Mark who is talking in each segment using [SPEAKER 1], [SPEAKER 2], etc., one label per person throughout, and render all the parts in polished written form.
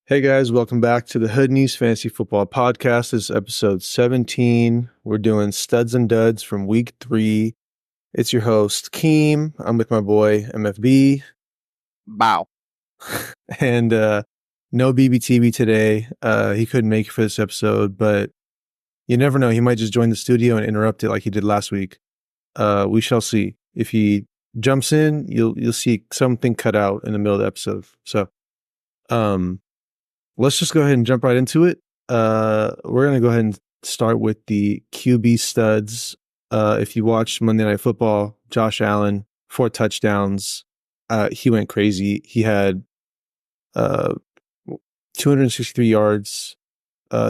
[SPEAKER 1] Hey guys, welcome back to the Hood News Fantasy Football Podcast. This is episode 17. We're doing studs and duds from week 3. It's your host, Keem. I'm with my boy, MFB.
[SPEAKER 2] Bow.
[SPEAKER 1] And no BBTV today. He couldn't make it for this episode, but you never know. He might just join the studio and interrupt it like he did last week. We shall see. If he jumps in, you'll see something cut out in the middle of the episode. So, let's just go ahead and jump right into it. We're going to go ahead and start with the QB studs. If you watched Monday Night Football, Josh Allen, 4 touchdowns. He went crazy. He had 263 yards,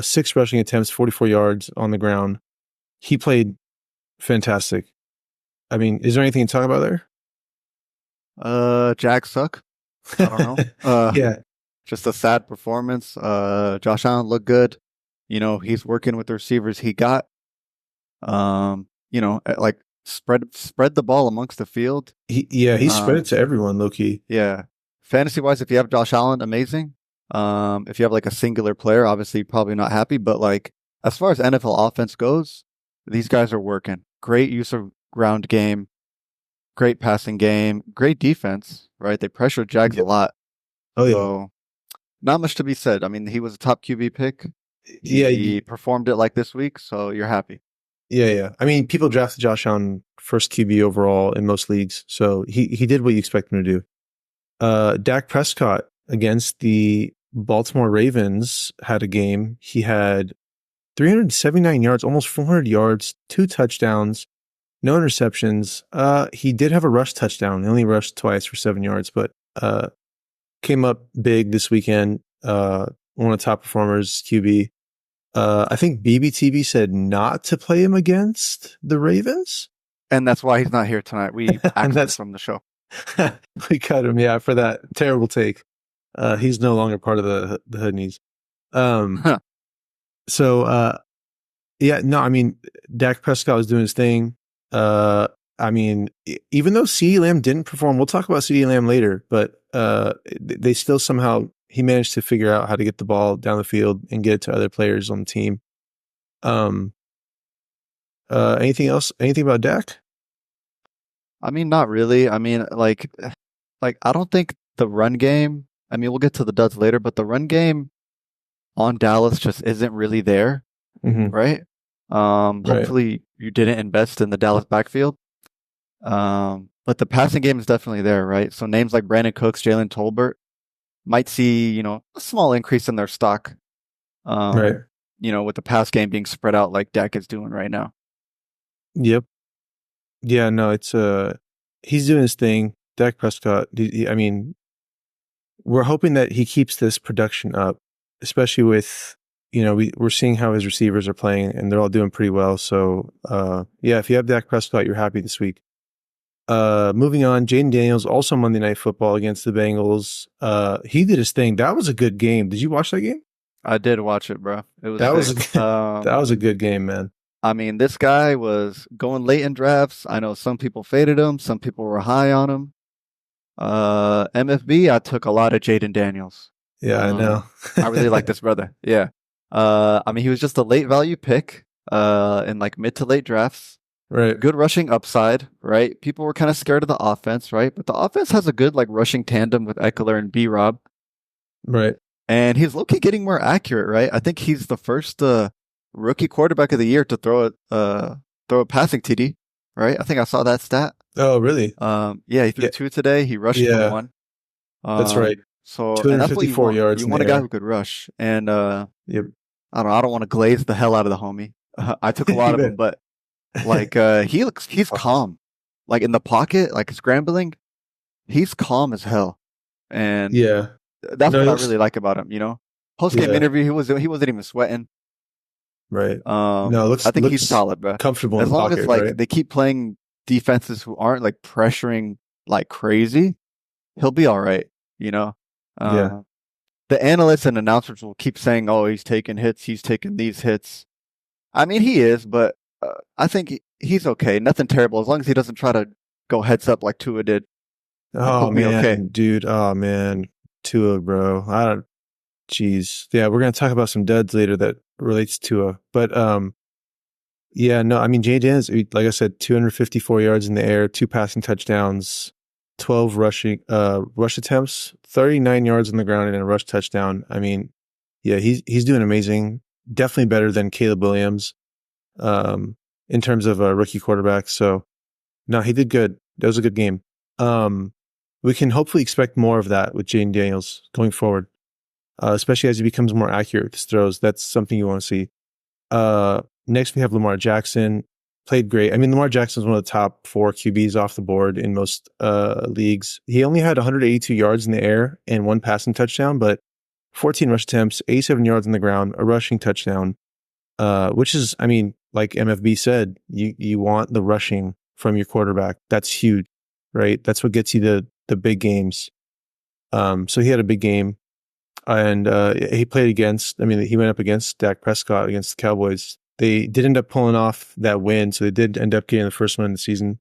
[SPEAKER 1] 6 rushing attempts, 44 yards on the ground. He played fantastic. I mean, is there anything to talk about there?
[SPEAKER 2] Jags suck. I don't know.
[SPEAKER 1] Yeah.
[SPEAKER 2] Just a sad performance. Josh Allen looked good. You know, he's working with the receivers he got. Like spread the ball amongst the field.
[SPEAKER 1] He spread it to everyone, low key.
[SPEAKER 2] Yeah. Fantasy wise, if you have Josh Allen, amazing. If you have like a singular player, obviously probably not happy. But like as far as NFL offense goes, these guys are working. Great use of ground game, great passing game, great defense, right? They pressured Jags a lot.
[SPEAKER 1] Oh, yeah.
[SPEAKER 2] So, not much to be said. I mean, he was a top QB pick.
[SPEAKER 1] Yeah.
[SPEAKER 2] He performed it like this week, so you're happy.
[SPEAKER 1] Yeah. I mean, people drafted Josh Allen first QB overall in most leagues, so he did what you expect him to do. Dak Prescott against the Baltimore Ravens had a game. He had 379 yards, almost 400 yards, 2 touchdowns, no interceptions. He did have a rush touchdown. He only rushed twice for 7 yards, but came up big this weekend. One of the top performers, QB. I think BBTV said not to play him against the Ravens.
[SPEAKER 2] And that's why he's not here tonight. We axed from the show.
[SPEAKER 1] We cut him, for that terrible take. He's no longer part of the Hood News. So, I mean, Dak Prescott was doing his thing. I mean, even though CeeDee Lamb didn't perform, we'll talk about CeeDee Lamb later, but they still somehow, he managed to figure out how to get the ball down the field and get it to other players on the team. Anything else? Anything about Dak?
[SPEAKER 2] I mean, not really. I mean, like I don't think the run game, I mean, we'll get to the duds later, but the run game on Dallas just isn't really there, right? Hopefully you didn't invest in the Dallas backfield. But the passing game is definitely there, right? So names like Brandon Cooks, Jalen Tolbert might see, a small increase in their stock. With the pass game being spread out like Dak is doing right now.
[SPEAKER 1] Yep. Yeah, no, it's he's doing his thing. Dak Prescott, I mean, we're hoping that he keeps this production up, especially with, we're seeing how his receivers are playing and they're all doing pretty well. So, if you have Dak Prescott, you're happy this week. Moving on, Jayden Daniels, also Monday Night Football against the Bengals. He did his thing. That was a good game. Did you watch that game?
[SPEAKER 2] I did watch it, bro.
[SPEAKER 1] That was a good game, man.
[SPEAKER 2] I mean, this guy was going late in drafts. I know some people faded him. Some people were high on him. MFB, I took a lot of Jayden Daniels.
[SPEAKER 1] Yeah, I know.
[SPEAKER 2] I really like this brother. Yeah. I mean, he was just a late value pick in like mid to late drafts.
[SPEAKER 1] Right.
[SPEAKER 2] Good rushing upside, right? People were kind of scared of the offense, right? But the offense has a good like rushing tandem with Eckler and B-Rob.
[SPEAKER 1] Right.
[SPEAKER 2] And he's low-key getting more accurate, right? I think he's the first rookie quarterback of the year to throw a passing TD, right? I think I saw that stat.
[SPEAKER 1] Oh, really?
[SPEAKER 2] He threw 2 today. He rushed for 1.
[SPEAKER 1] That's right.
[SPEAKER 2] So
[SPEAKER 1] 254 yards.
[SPEAKER 2] You want a guy who could rush. And
[SPEAKER 1] yep.
[SPEAKER 2] I don't want to glaze the hell out of the homie. I took a lot of him, but like he's calm. Like in the pocket, like scrambling, he's calm as hell. And that's what I really like about him, Post game interview, he wasn't even sweating.
[SPEAKER 1] Right.
[SPEAKER 2] I think he's solid, bro.
[SPEAKER 1] Comfortable
[SPEAKER 2] as
[SPEAKER 1] in the
[SPEAKER 2] long
[SPEAKER 1] pocket,
[SPEAKER 2] as like
[SPEAKER 1] right?
[SPEAKER 2] they keep playing defenses who aren't like pressuring like crazy, he'll be all right, The analysts and announcers will keep saying, "Oh, he's taking hits. He's taking these hits." I mean, he is, but I think he's okay. Nothing terrible as long as he doesn't try to go heads up like Tua did.
[SPEAKER 1] Oh man, dude. Oh man, Tua, bro. Jeez. Yeah, we're gonna talk about some duds later that relates to but yeah, no, I mean Jay Daniels, like I said, 254 yards in the air, 2 passing touchdowns, 12 rush attempts, 39 yards on the ground and a rush touchdown. I mean, yeah, he's doing amazing. Definitely better than Caleb Williams in terms of a rookie quarterback. So no, he did good. That was a good game. We can hopefully expect more of that with Jaden Daniels going forward, especially as he becomes more accurate with his throws. That's something you want to see. Next, we have Lamar Jackson. Played great. I mean, Lamar Jackson is one of the top 4 QBs off the board in most leagues. He only had 182 yards in the air and 1 passing touchdown, but 14 rush attempts, 87 yards on the ground, a rushing touchdown, which is, I mean, like MFB said, you want the rushing from your quarterback. That's huge, right? That's what gets you the big games. So he had a big game. And he played against, I mean, he went up against Dak Prescott against the Cowboys. They did end up pulling off that win, so they did end up getting the first one in the season.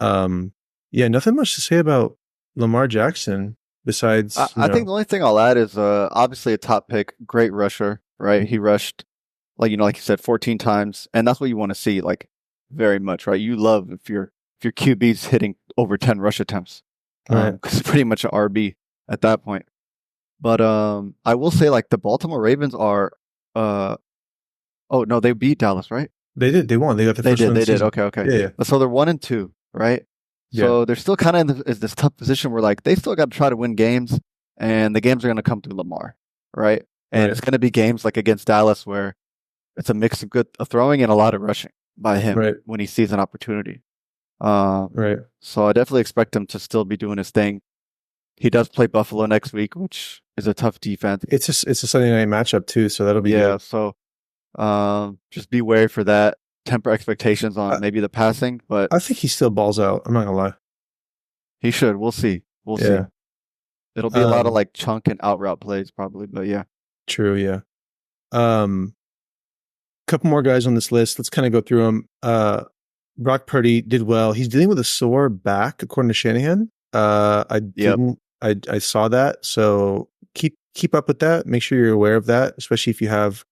[SPEAKER 1] Yeah, nothing much to say about Lamar Jackson besides.
[SPEAKER 2] I think the only thing I'll add is obviously a top pick, great rusher, right? He rushed, like you said, 14 times, and that's what you want to see, like very much, right? You love if your QB's hitting over 10 rush attempts, because it's pretty much an RB at that point. But I will say, like the Baltimore Ravens are, oh no, they beat Dallas, right?
[SPEAKER 1] They did. They won. They got the first one.
[SPEAKER 2] They did. Okay.
[SPEAKER 1] Yeah.
[SPEAKER 2] So they're 1-2, right? So they're still kind of in this tough position where like they still got to try to win games, and the games are going to come through Lamar, right? And it's going to be games like against Dallas where it's a mix of good throwing and a lot of rushing by him when he sees an opportunity.
[SPEAKER 1] Right.
[SPEAKER 2] So I definitely expect him to still be doing his thing. He does play Buffalo next week, which is a tough defense.
[SPEAKER 1] It's a Sunday night matchup too, so that'll be good.
[SPEAKER 2] So just be wary for that. Temper expectations on maybe the passing, but
[SPEAKER 1] I think he still balls out. I'm not gonna lie.
[SPEAKER 2] He should. We'll see. We'll see. It'll be a lot of like chunk and out route plays probably, but yeah.
[SPEAKER 1] True. Yeah. Couple more guys on this list. Let's kind of go through them. Brock Purdy did well. He's dealing with a sore back, according to Shanahan. I saw that. So keep up with that. Make sure you're aware of that, especially if you have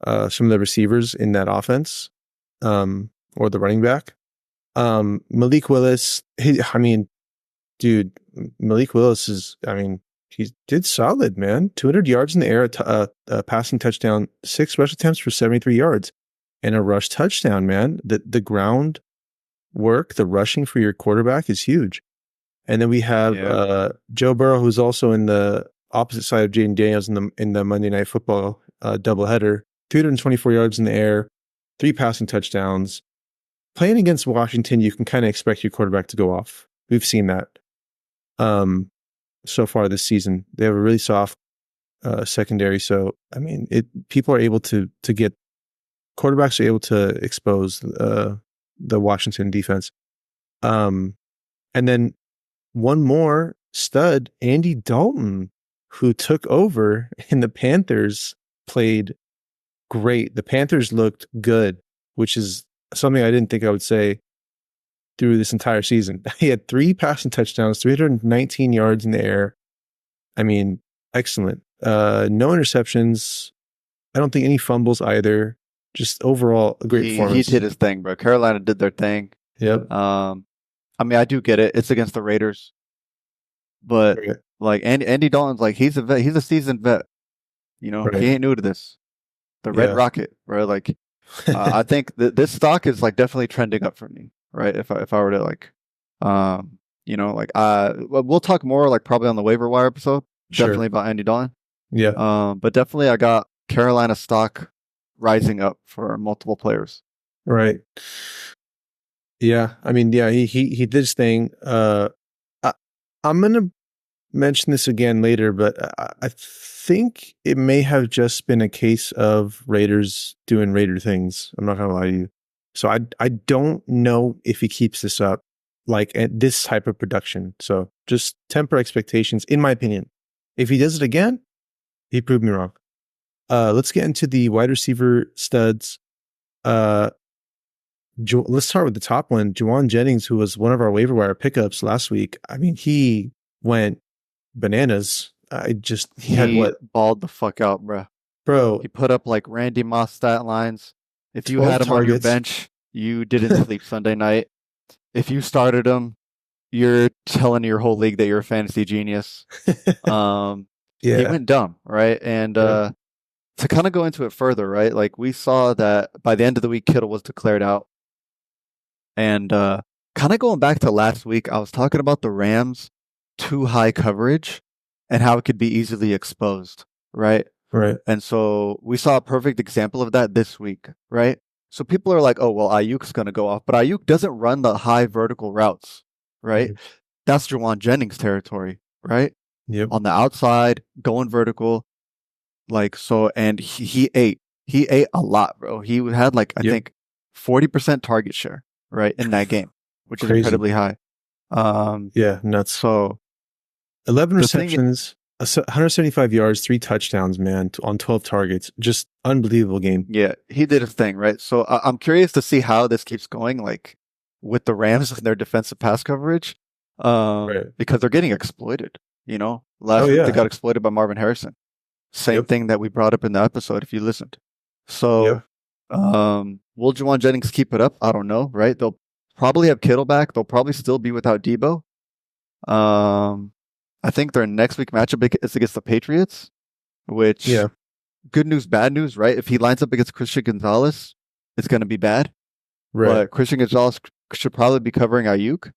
[SPEAKER 1] some of the receivers in that offense, or the running back. Malik Willis, Malik Willis he did solid, man. 200 yards in the air, a passing touchdown, 6 rush attempts for 73 yards, and a rush touchdown, man. The ground work, the rushing for your quarterback is huge. And then we have Joe Burrow, who's also in the opposite side of Jaden Daniels in the Monday Night Football doubleheader. 324 yards in the air, 3 passing touchdowns. Playing against Washington, you can kind of expect your quarterback to go off. We've seen that so far this season. They have a really soft secondary. So, I mean, people are able to get quarterbacks are able to expose the Washington defense. And then one more stud, Andy Dalton, who took over, and the Panthers played great. The Panthers looked good, which is something I didn't think I would say through this entire season. He had 3 passing touchdowns, 319 yards in the air. I mean, excellent. No interceptions. I don't think any fumbles either. Just overall a great performance.
[SPEAKER 2] He did his thing, bro. Carolina did their thing.
[SPEAKER 1] Yep.
[SPEAKER 2] I mean, I do get it. It's against the Raiders, but like Andy Dalton's like he's a vet. He's a seasoned vet. He ain't new to this. The Red Rocket, bro. Like, I think this stock is like definitely trending up for me, right? If I were to like, we'll talk more like probably on the waiver wire episode, definitely about Andy Dalton.
[SPEAKER 1] Yeah.
[SPEAKER 2] But definitely I got Carolina stock rising up for multiple players.
[SPEAKER 1] Right. Yeah. I mean, yeah, he did his thing. I'm gonna mention this again later, but I think it may have just been a case of Raiders doing Raider things. I'm not gonna lie to you. So I don't know if he keeps this up, like at this type of production. So just temper expectations, in my opinion. If he does it again, he proved me wrong. Let's get into the wide receiver studs. Let's start with the top one, Juwan Jennings, who was one of our waiver wire pickups last week. I mean, he went bananas he had what,
[SPEAKER 2] balled the fuck out, bro.
[SPEAKER 1] bro?
[SPEAKER 2] He put up like Randy Moss stat lines. If you
[SPEAKER 1] 12
[SPEAKER 2] had him on your
[SPEAKER 1] targets.
[SPEAKER 2] bench, you didn't sleep Sunday night. If you started him, you're telling your whole league that you're a fantasy genius. He
[SPEAKER 1] Yeah.
[SPEAKER 2] went dumb, right? And
[SPEAKER 1] Yeah.
[SPEAKER 2] to kind of go into it further, right? Like we saw that by the end of the week, Kittle was declared out. And kind of going back to last week, I was talking about the Rams' too high coverage and how it could be easily exposed, right?
[SPEAKER 1] Right.
[SPEAKER 2] And so we saw a perfect example of that this week, right? So people are like, oh, well, Ayuk's going to go off, but Ayuk doesn't run the high vertical routes, right?
[SPEAKER 1] Mhm.
[SPEAKER 2] That's Jawan Jennings territory, right?
[SPEAKER 1] Yep.
[SPEAKER 2] On the outside, going vertical, like so, and he ate a lot, bro. He had like I
[SPEAKER 1] Yep.
[SPEAKER 2] think 40% target share, right, in that game, which is
[SPEAKER 1] Crazy.
[SPEAKER 2] incredibly high.
[SPEAKER 1] Yeah, nuts.
[SPEAKER 2] So
[SPEAKER 1] 11
[SPEAKER 2] the thing,
[SPEAKER 1] receptions, 175 yards, 3 touchdowns, man, on 12 targets. Just unbelievable game.
[SPEAKER 2] yeah, he did his thing, right? So I'm curious to see how this keeps going, like with the Rams and their defensive pass coverage,
[SPEAKER 1] Right.
[SPEAKER 2] because they're getting exploited. You know, last
[SPEAKER 1] Oh,
[SPEAKER 2] week
[SPEAKER 1] yeah.
[SPEAKER 2] they got exploited by Marvin Harrison. Same
[SPEAKER 1] Yep.
[SPEAKER 2] thing that we brought up in the episode if you listened. So,
[SPEAKER 1] Yep.
[SPEAKER 2] will Jawan Jennings keep it up? I don't know, right? They'll probably have Kittle back. They'll probably still be without Debo. I think their next week matchup is against the Patriots, which,
[SPEAKER 1] Yeah.
[SPEAKER 2] good news, bad news, right? If he lines up against Christian Gonzalez, it's going to be bad.
[SPEAKER 1] Right.
[SPEAKER 2] But Christian Gonzalez should probably be covering Ayuk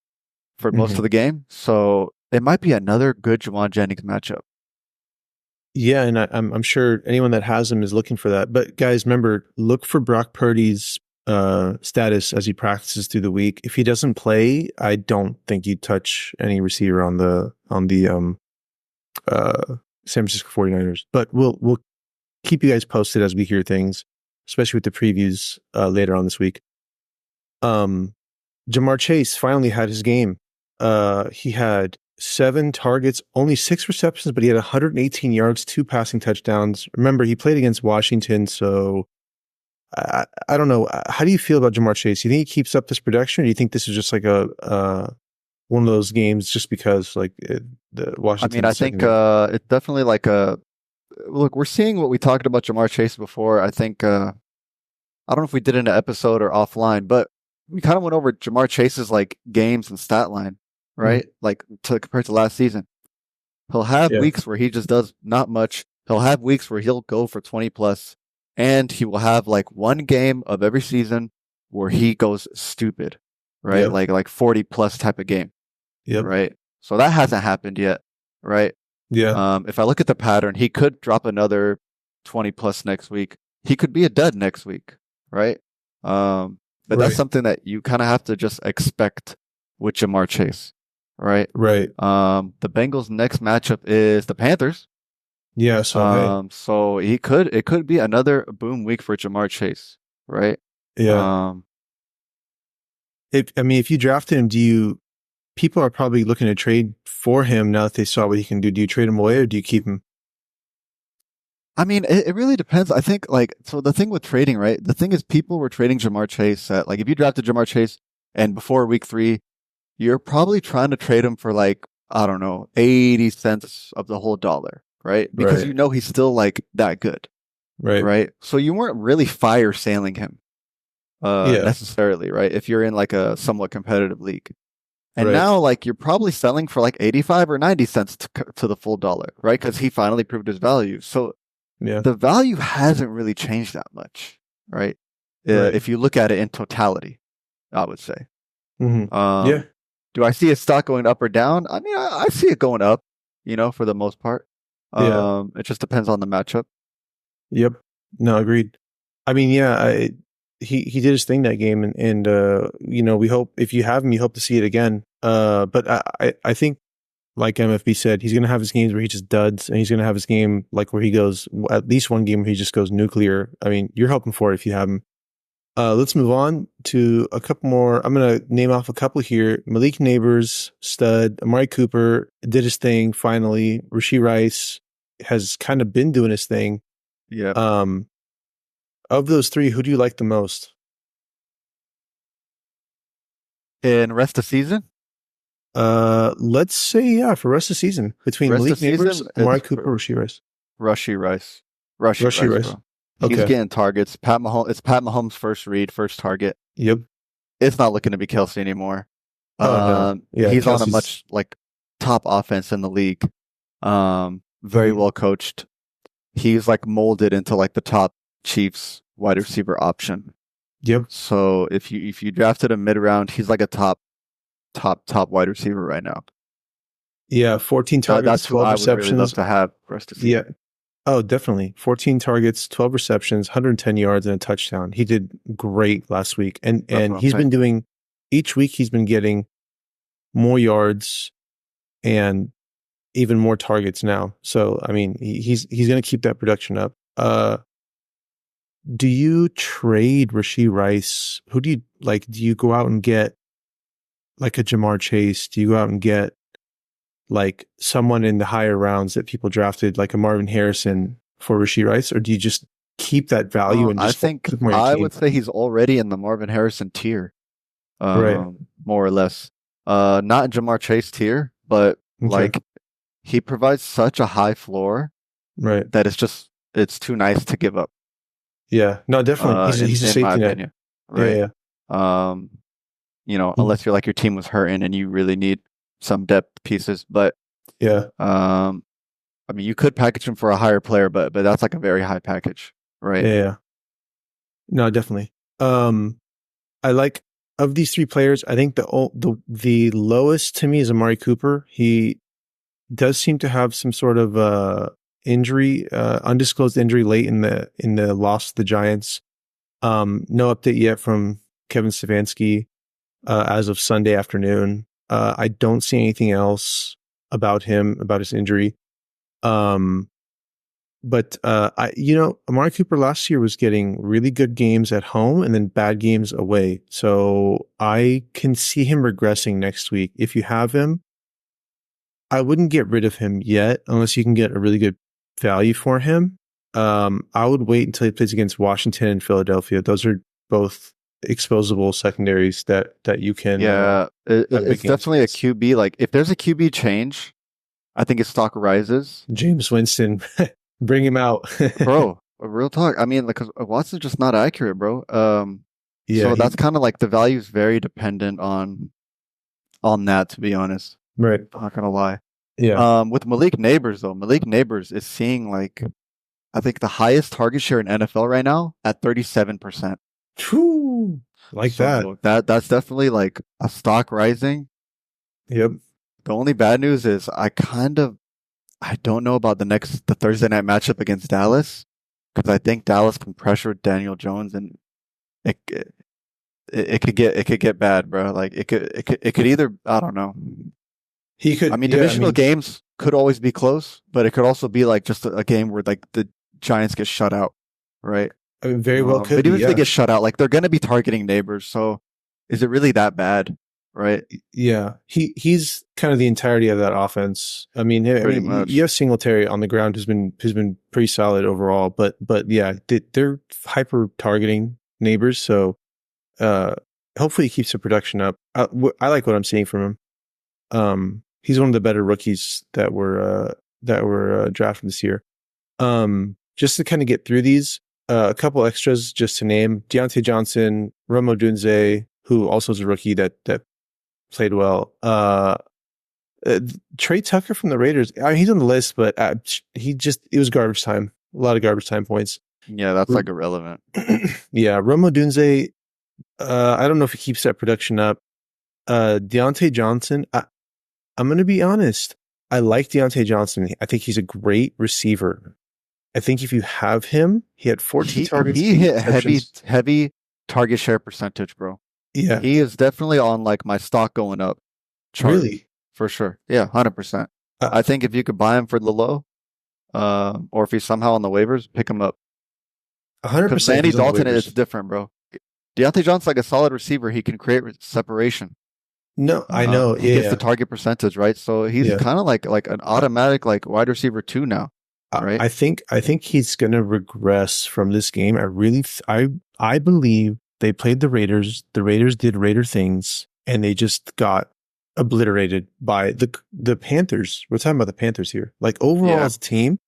[SPEAKER 2] for most
[SPEAKER 1] Mhm.
[SPEAKER 2] of the game. So it might be another good Jawan Jennings matchup.
[SPEAKER 1] Yeah, and I'm sure anyone that has him is looking for that. But guys, remember, look for Brock Purdy's status as he practices through the week. If he doesn't play, I don't think you touch any receiver on the San Francisco 49ers. But we'll keep you guys posted as we hear things, especially with the previews later on this week. Jamar Chase finally had his game. He had 7 targets, only 6 receptions, but he had 118 yards, 2 passing touchdowns. Remember, he played against Washington, so I don't know. How do you feel about Jamar Chase? Do you think he keeps up this production, or do you think this is just like a one of those games just because the Washington?
[SPEAKER 2] I think it's definitely like a look. We're seeing what we talked about Jamar Chase before. I think I don't know if we did in an episode or offline, but we kind of went over Jamar Chase's like games and stat line, right? Like compared to last season. He'll have weeks where he just does not much. He'll have weeks where he'll go for 20 plus, and he will have like one game of every season where he goes stupid, right?
[SPEAKER 1] Yep.
[SPEAKER 2] Like 40 plus type of game,
[SPEAKER 1] Yep.
[SPEAKER 2] right? So that hasn't happened yet, right?
[SPEAKER 1] Yeah.
[SPEAKER 2] If I look at the pattern, he could drop another 20 plus next week. He could be a dud next week, right? But that's something that you kind of have to just expect with Jamar Chase, right?
[SPEAKER 1] Right.
[SPEAKER 2] The Bengals' next matchup is the Panthers.
[SPEAKER 1] Yeah. So
[SPEAKER 2] so it could be another boom week for Jamar Chase, right?
[SPEAKER 1] yeah. If you drafted him, people are probably looking to trade for him now that they saw what he can do. Do you trade him away or do you keep him?
[SPEAKER 2] I mean, it really depends. I think so the thing with trading, right? The thing is people were trading Jamar Chase at if you drafted Jamar Chase and before week 3, you're probably trying to trade him for I don't know, 80 cents of the whole dollar, right? Because you know he's still that good.
[SPEAKER 1] Right.
[SPEAKER 2] Right. So you weren't really fire sailing him necessarily, right? If you're in a somewhat competitive league. And now you're probably selling for 85 or 90 cents to the full dollar, right? Because he finally proved his value. So the value hasn't really changed that much, right? If you look at it in totality, I would say.
[SPEAKER 1] Mm-hmm.
[SPEAKER 2] Do I see a stock going up or down? I mean, I see it going up, for the most part. It just depends on the matchup.
[SPEAKER 1] Yep. No, agreed. I mean, he did his thing that game, and we hope if you have him, you hope to see it again. But I think, like MFB said, he's gonna have his games where he just duds, and he's gonna have his game where he goes at least one game where he just goes nuclear. I mean, you're hoping for it if you have him. Let's move on to a couple more. I'm gonna name off a couple here. Malik Neighbors, stud. Amari Cooper did his thing finally. Rashee Rice has kind of been doing his thing.
[SPEAKER 2] Yeah.
[SPEAKER 1] Of those 3, who do you like the most?
[SPEAKER 2] In rest of season?
[SPEAKER 1] Let's say for rest of the season between
[SPEAKER 2] Rest
[SPEAKER 1] Malik
[SPEAKER 2] of season,
[SPEAKER 1] Neighbors, Amari
[SPEAKER 2] it's
[SPEAKER 1] Cooper, Rashee Rice.
[SPEAKER 2] Rushy Rice.
[SPEAKER 1] Rashee Rice.
[SPEAKER 2] Bro. He's
[SPEAKER 1] Okay.
[SPEAKER 2] getting targets. It's Pat Mahomes' first read, first target.
[SPEAKER 1] Yep.
[SPEAKER 2] It's not looking to be Kelsey anymore.
[SPEAKER 1] Oh no. Yeah.
[SPEAKER 2] He's on a
[SPEAKER 1] Kelsey's-
[SPEAKER 2] much like top offense in the league. Very well coached. He's like molded into like the top Chiefs wide receiver option.
[SPEAKER 1] Yep.
[SPEAKER 2] So if you drafted him mid round, he's like a top wide receiver right now.
[SPEAKER 1] Yeah. 14 targets,
[SPEAKER 2] That's who
[SPEAKER 1] 12
[SPEAKER 2] I would
[SPEAKER 1] receptions.
[SPEAKER 2] really love to have for us to see.
[SPEAKER 1] Yeah. Oh, definitely. 14 targets, 12 receptions, 110 yards, and a touchdown. He did great last week. And
[SPEAKER 2] what
[SPEAKER 1] he's
[SPEAKER 2] I'm
[SPEAKER 1] been doing each week he's been getting more yards and even more targets now. So I mean he's gonna keep that production up. Do you trade Rashee Rice? Who do you like? Do you go out and get like a Jamar Chase? Do you go out and get like someone in the higher rounds that people drafted, like a Marvin Harrison for Rashee Rice, or do you just keep that value and
[SPEAKER 2] I
[SPEAKER 1] just
[SPEAKER 2] think
[SPEAKER 1] put more in your
[SPEAKER 2] I
[SPEAKER 1] team?
[SPEAKER 2] would say he's already in the Marvin Harrison tier,
[SPEAKER 1] Right.
[SPEAKER 2] more or less. Not in Jamar Chase tier, but
[SPEAKER 1] Okay.
[SPEAKER 2] like he provides such a high floor
[SPEAKER 1] Right.
[SPEAKER 2] that it's too nice to give up.
[SPEAKER 1] Yeah. No, definitely. He's a
[SPEAKER 2] in my
[SPEAKER 1] safety net.
[SPEAKER 2] opinion, right?
[SPEAKER 1] Yeah.
[SPEAKER 2] Unless you're like your team was hurting and you really need some depth pieces, but
[SPEAKER 1] Yeah.
[SPEAKER 2] I mean, you could package him for a higher player, but that's like a very high package, right?
[SPEAKER 1] Yeah. No, definitely. I like of these three players, I think the lowest to me is Amari Cooper. He does seem to have some sort of injury, undisclosed injury late in the loss to the Giants. No update yet from Kevin Stefanski as of Sunday afternoon. I don't see anything else about him, about his injury. But Amari Cooper last year was getting really good games at home and then bad games away. So I can see him regressing next week. If you have him, I wouldn't get rid of him yet unless you can get a really good value for him. I would wait until he plays against Washington and Philadelphia. Those are both exposable secondaries that you can.
[SPEAKER 2] Yeah, it's definitely a QB. Like if there's a QB change, I think his stock rises.
[SPEAKER 1] James Winston, bring him out,
[SPEAKER 2] bro. Real talk. I mean, like, 'cause Watson's just not accurate, bro.
[SPEAKER 1] Yeah,
[SPEAKER 2] so that's kind of like the value is very dependent on that. To be honest,
[SPEAKER 1] right.
[SPEAKER 2] I'm not gonna lie.
[SPEAKER 1] Yeah.
[SPEAKER 2] With Malik Neighbors though, Malik Neighbors is seeing like, I think the highest target share in NFL right now at 37%.
[SPEAKER 1] True. Like
[SPEAKER 2] So that's definitely like a stock rising.
[SPEAKER 1] Yep.
[SPEAKER 2] The only bad news is I don't know about the Thursday night matchup against Dallas because I think Dallas can pressure Daniel Jones and it could get bad, bro. Like it could either, I don't know.
[SPEAKER 1] He could.
[SPEAKER 2] I mean, divisional games could always be close, but it could also be like just a game where like the Giants get shut out, right?
[SPEAKER 1] I mean, very well could.
[SPEAKER 2] But even if they get shut out, like they're going to be targeting Neighbors. So is it really that bad, right?
[SPEAKER 1] Yeah, he's kind of the entirety of that offense. I mean, you have Singletary on the ground who's been pretty solid overall, but yeah, they're hyper targeting Neighbors. So hopefully he keeps the production up. I like what I'm seeing from him. He's one of the better rookies that were drafted this year. Just to kind of get through these, a couple extras just to name: Deontay Johnson, Rome Odunze, who also is a rookie that played well. Trey Tucker from the Raiders. I mean, he's on the list, but it was garbage time. A lot of garbage time points.
[SPEAKER 2] Yeah, that's like irrelevant.
[SPEAKER 1] Yeah, Rome Odunze. I don't know if he keeps that production up. Deontay Johnson. I'm going to be honest. I like Deontay Johnson. I think he's a great receiver. I think if you have him, he had 14 targets.
[SPEAKER 2] He hit heavy target share percentage, bro.
[SPEAKER 1] Yeah.
[SPEAKER 2] He is definitely on like my stock going up chart.
[SPEAKER 1] Really?
[SPEAKER 2] For sure. Yeah, 100%. I think if you could buy him for the low, or if he's somehow on the waivers, pick him up.
[SPEAKER 1] 100%.
[SPEAKER 2] Because Andy Dalton is different, bro. Deontay Johnson's like a solid receiver. He can create separation.
[SPEAKER 1] No, I know.
[SPEAKER 2] He gets the target percentage, right? So he's kind of like an automatic like wide receiver 2 now. Right?
[SPEAKER 1] I think he's going to regress from this game. I believe they played the Raiders. The Raiders did Raider things, and they just got obliterated by the Panthers. We're talking about the Panthers here. Like overall as a team,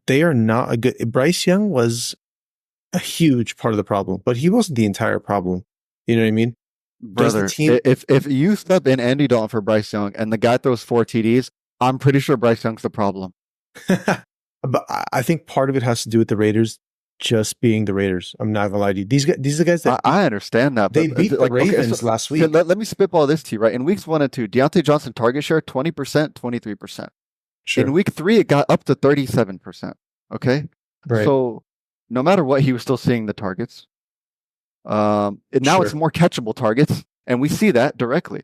[SPEAKER 1] they are not a good. Bryce Young was a huge part of the problem, but he wasn't the entire problem. You know what I mean?
[SPEAKER 2] Brother, if you step in Andy Dalton for Bryce Young and the guy throws 4 TDs, I'm pretty sure Bryce Young's the problem.
[SPEAKER 1] But I think part of it has to do with the Raiders just being the Raiders. I'm not gonna lie to you. These are the guys that
[SPEAKER 2] I understand that.
[SPEAKER 1] They beat the Ravens last week.
[SPEAKER 2] Let me spitball this to you, right? In weeks 1 and 2, Deontay Johnson target share 20%, 23%.
[SPEAKER 1] Sure.
[SPEAKER 2] In week 3, it got up to 37%. Okay,
[SPEAKER 1] right.
[SPEAKER 2] So no matter what, he was still seeing the targets. Now it's more catchable targets, and we see that directly,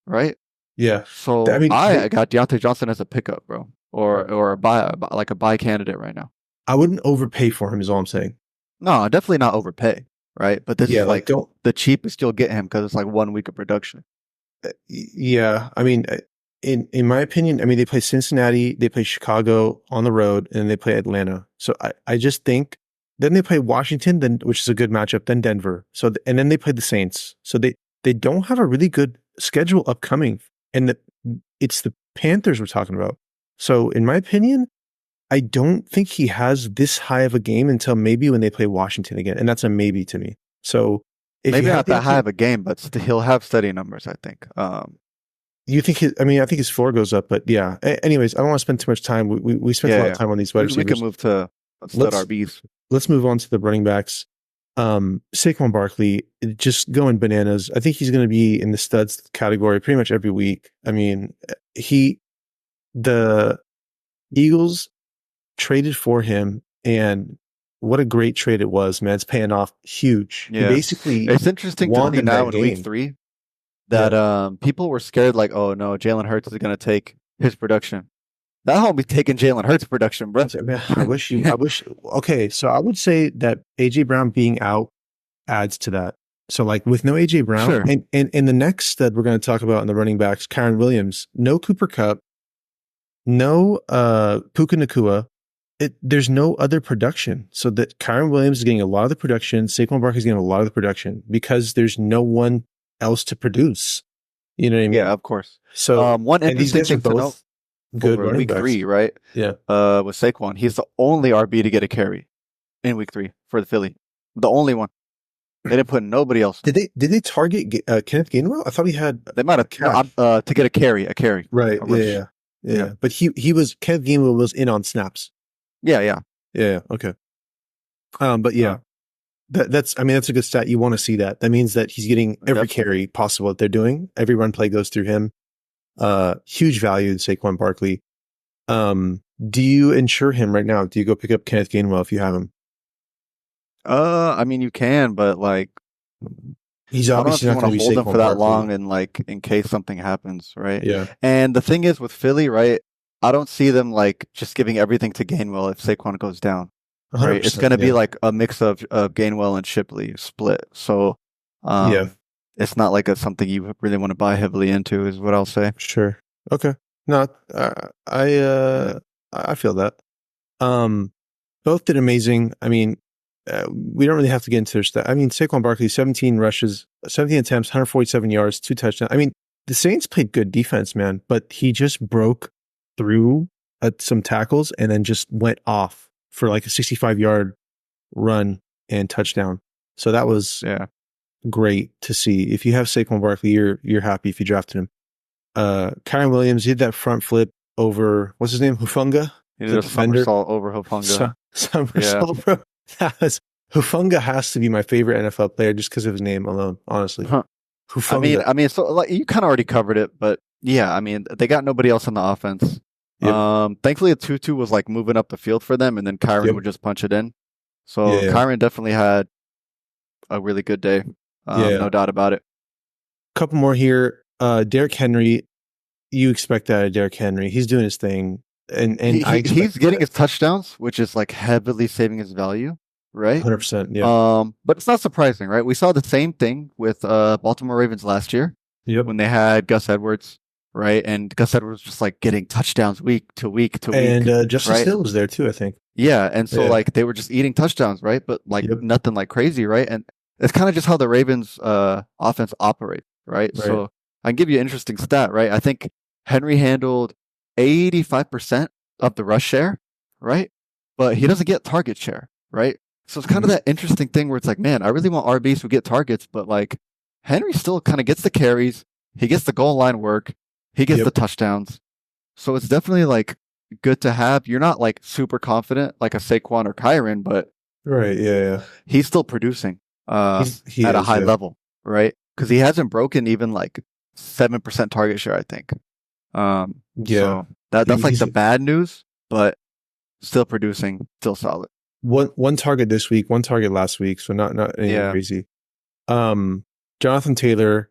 [SPEAKER 2] right?
[SPEAKER 1] Yeah.
[SPEAKER 2] So I got Deontay Johnson as a pickup, bro, or a buy candidate right now.
[SPEAKER 1] I wouldn't overpay for him, is all I'm saying.
[SPEAKER 2] No, definitely not overpay, right? But this is like the cheapest you'll get him because it's like 1 week of production.
[SPEAKER 1] Yeah, I mean, in my opinion, I mean they play Cincinnati, they play Chicago on the road, and they play Atlanta. So I just think. Then they play Washington, which is a good matchup, then Denver. And then they play the Saints. So they don't have a really good schedule upcoming. And it's the Panthers we're talking about. So in my opinion, I don't think he has this high of a game until maybe when they play Washington again. And that's a maybe to me. So
[SPEAKER 2] maybe not that high of a game, but he'll have steady numbers, I think.
[SPEAKER 1] You think I think his floor goes up, but yeah. Anyways, I don't want to spend too much time. We spent a lot of time on these wide receivers.
[SPEAKER 2] We can move to stud RBs.
[SPEAKER 1] Let's move on to the running backs. Saquon Barkley, just going bananas. I think he's going to be in the studs category pretty much every week. I mean, the Eagles traded for him, and what a great trade it was, man. It's paying off huge.
[SPEAKER 2] Yeah. It's interesting to me now in week 3 that people were scared like, oh no, Jalen Hurts is going to take his production. That homie taking Jalen Hurts production, bro.
[SPEAKER 1] Man, okay, so I would say that AJ Brown being out adds to that. So like with no AJ Brown,
[SPEAKER 2] sure.
[SPEAKER 1] and the next stud we're going to talk about in the running backs, Kyren Williams, no Cooper Kupp, no Puka Nacua. There's no other production. So that Kyren Williams is getting a lot of the production, Saquon Barkley is getting a lot of the production because there's no one else to produce. You know what I mean?
[SPEAKER 2] Yeah, of course.
[SPEAKER 1] So
[SPEAKER 2] one interesting thing to note.
[SPEAKER 1] Good running
[SPEAKER 2] week
[SPEAKER 1] backs.
[SPEAKER 2] 3, right?
[SPEAKER 1] Yeah.
[SPEAKER 2] With Saquon, he's the only RB to get a carry in week 3 for the Philly. The only one. They didn't put nobody else.
[SPEAKER 1] Did they target Kenneth Gainwell? I thought he had.
[SPEAKER 2] They might have to get a carry.
[SPEAKER 1] Right. Yeah. But he was Kenneth Gainwell was in on snaps.
[SPEAKER 2] Yeah.
[SPEAKER 1] Okay. But yeah, that's a good stat. You want to see that. That means that he's getting every carry possible that they're doing. Every run play goes through him. Huge value to Saquon Barkley. Do you insure him right now? Do you go pick up Kenneth Gainwell if you have him?
[SPEAKER 2] I mean you can, but like
[SPEAKER 1] he's obviously not going to be
[SPEAKER 2] hold
[SPEAKER 1] Saquon
[SPEAKER 2] him for that
[SPEAKER 1] Barkley.
[SPEAKER 2] long, and like in case something happens, right?
[SPEAKER 1] Yeah.
[SPEAKER 2] And the thing is with Philly, right? I don't see them like just giving everything to Gainwell if Saquon goes down. Right? It's going to be like a mix of Gainwell and Shipley split. So it's not like something you really want to buy heavily into, is what I'll say.
[SPEAKER 1] Sure. Okay. No, I feel that. Both did amazing. I mean, we don't really have to get into their stats. I mean, Saquon Barkley, 17 rushes, 17 attempts, 147 yards, 2 touchdowns. I mean, the Saints played good defense, man, but he just broke through some tackles and then just went off for like a 65-yard run and touchdown. So that was great to see. If you have Saquon Barkley, you're happy if you drafted him. Kyren Williams did that front flip over, what's his name? Hufanga?
[SPEAKER 2] He did a somersault over Hufanga.
[SPEAKER 1] Somersault, bro. Hufanga has to be my favorite NFL player just because of his name alone, honestly.
[SPEAKER 2] Huh. I mean, so like you kind of already covered it, but yeah, I mean, they got nobody else on the offense. Yep. Thankfully, the Tutu was like moving up the field for them, and then Kyren would just punch it in. So Kyren definitely had a really good day. No doubt about it.
[SPEAKER 1] Couple more here. Derrick Henry, you expect that of Derrick Henry. He's doing his thing. And
[SPEAKER 2] he's getting his touchdowns, which is like heavily saving his value, right?
[SPEAKER 1] 100%, yeah.
[SPEAKER 2] But it's not surprising, right? We saw the same thing with Baltimore Ravens last year when they had Gus Edwards, right? And Gus Edwards was just like getting touchdowns week to week to week.
[SPEAKER 1] And Justice Hill was there too, I think.
[SPEAKER 2] Yeah, and so like they were just eating touchdowns, right? But like nothing like crazy, right? And it's kind of just how the Ravens offense operates, right? So I can give you an interesting stat, right? I think Henry handled 85% of the rush share, right? But he doesn't get target share, right? So it's kind of that interesting thing where it's like, man, I really want RBs who get targets, but like Henry still kind of gets the carries, he gets the goal line work, he gets the touchdowns. So it's definitely like good to have. You're not like super confident like a Saquon or Kyron, but
[SPEAKER 1] Right. Yeah.
[SPEAKER 2] he's still producing
[SPEAKER 1] He
[SPEAKER 2] at a
[SPEAKER 1] is,
[SPEAKER 2] high
[SPEAKER 1] yeah.
[SPEAKER 2] level, right? Because he hasn't broken even like 7% target share, I think.
[SPEAKER 1] Yeah.
[SPEAKER 2] So that's like
[SPEAKER 1] He's
[SPEAKER 2] the bad news, but still producing, still solid.
[SPEAKER 1] one target this week, one target last week, so not anything crazy. Jonathan Taylor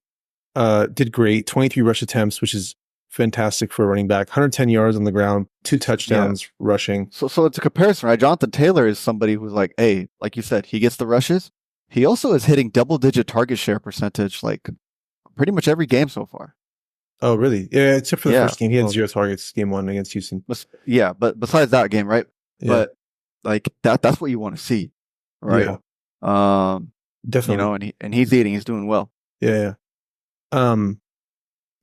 [SPEAKER 1] did great. 23 rush attempts, which is fantastic for a running back. 110 yards on the ground, 2 touchdowns rushing.
[SPEAKER 2] So it's a comparison, right? Jonathan Taylor is somebody who's like, hey, like you said, he gets the rushes. He also is hitting double-digit target share percentage, like pretty much every game so far.
[SPEAKER 1] Oh, really? Yeah, except for the first game. He had
[SPEAKER 2] Well,
[SPEAKER 1] 0 targets game 1 against Houston.
[SPEAKER 2] but besides that game, right?
[SPEAKER 1] Yeah.
[SPEAKER 2] But like that's what you want to see, right?
[SPEAKER 1] Yeah. Definitely.
[SPEAKER 2] And he's eating, he's doing well.
[SPEAKER 1] Yeah.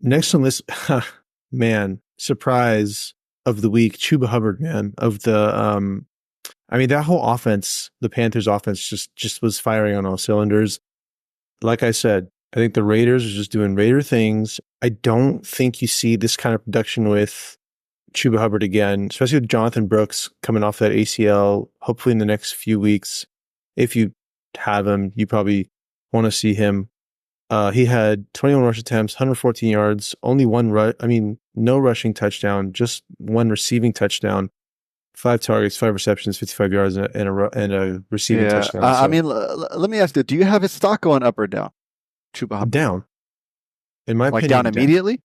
[SPEAKER 1] Next on this, man, surprise of the week, Chuba Hubbard, man, of the I mean, that whole offense, the Panthers offense just was firing on all cylinders. Like I said, I think the Raiders are just doing Raider things. I don't think you see this kind of production with Chuba Hubbard again, especially with Jonathan Brooks coming off that ACL, hopefully in the next few weeks. If you have him, you probably want to see him. He had 21 rush attempts, 114 yards, only no rushing touchdown, just one receiving touchdown, 5 targets, 5 receptions, 55 yards, and a receiving touchdown.
[SPEAKER 2] I mean, let me ask you, do you have his stock going up or down? Chuba Hubbard.
[SPEAKER 1] Down. In my opinion,
[SPEAKER 2] down immediately?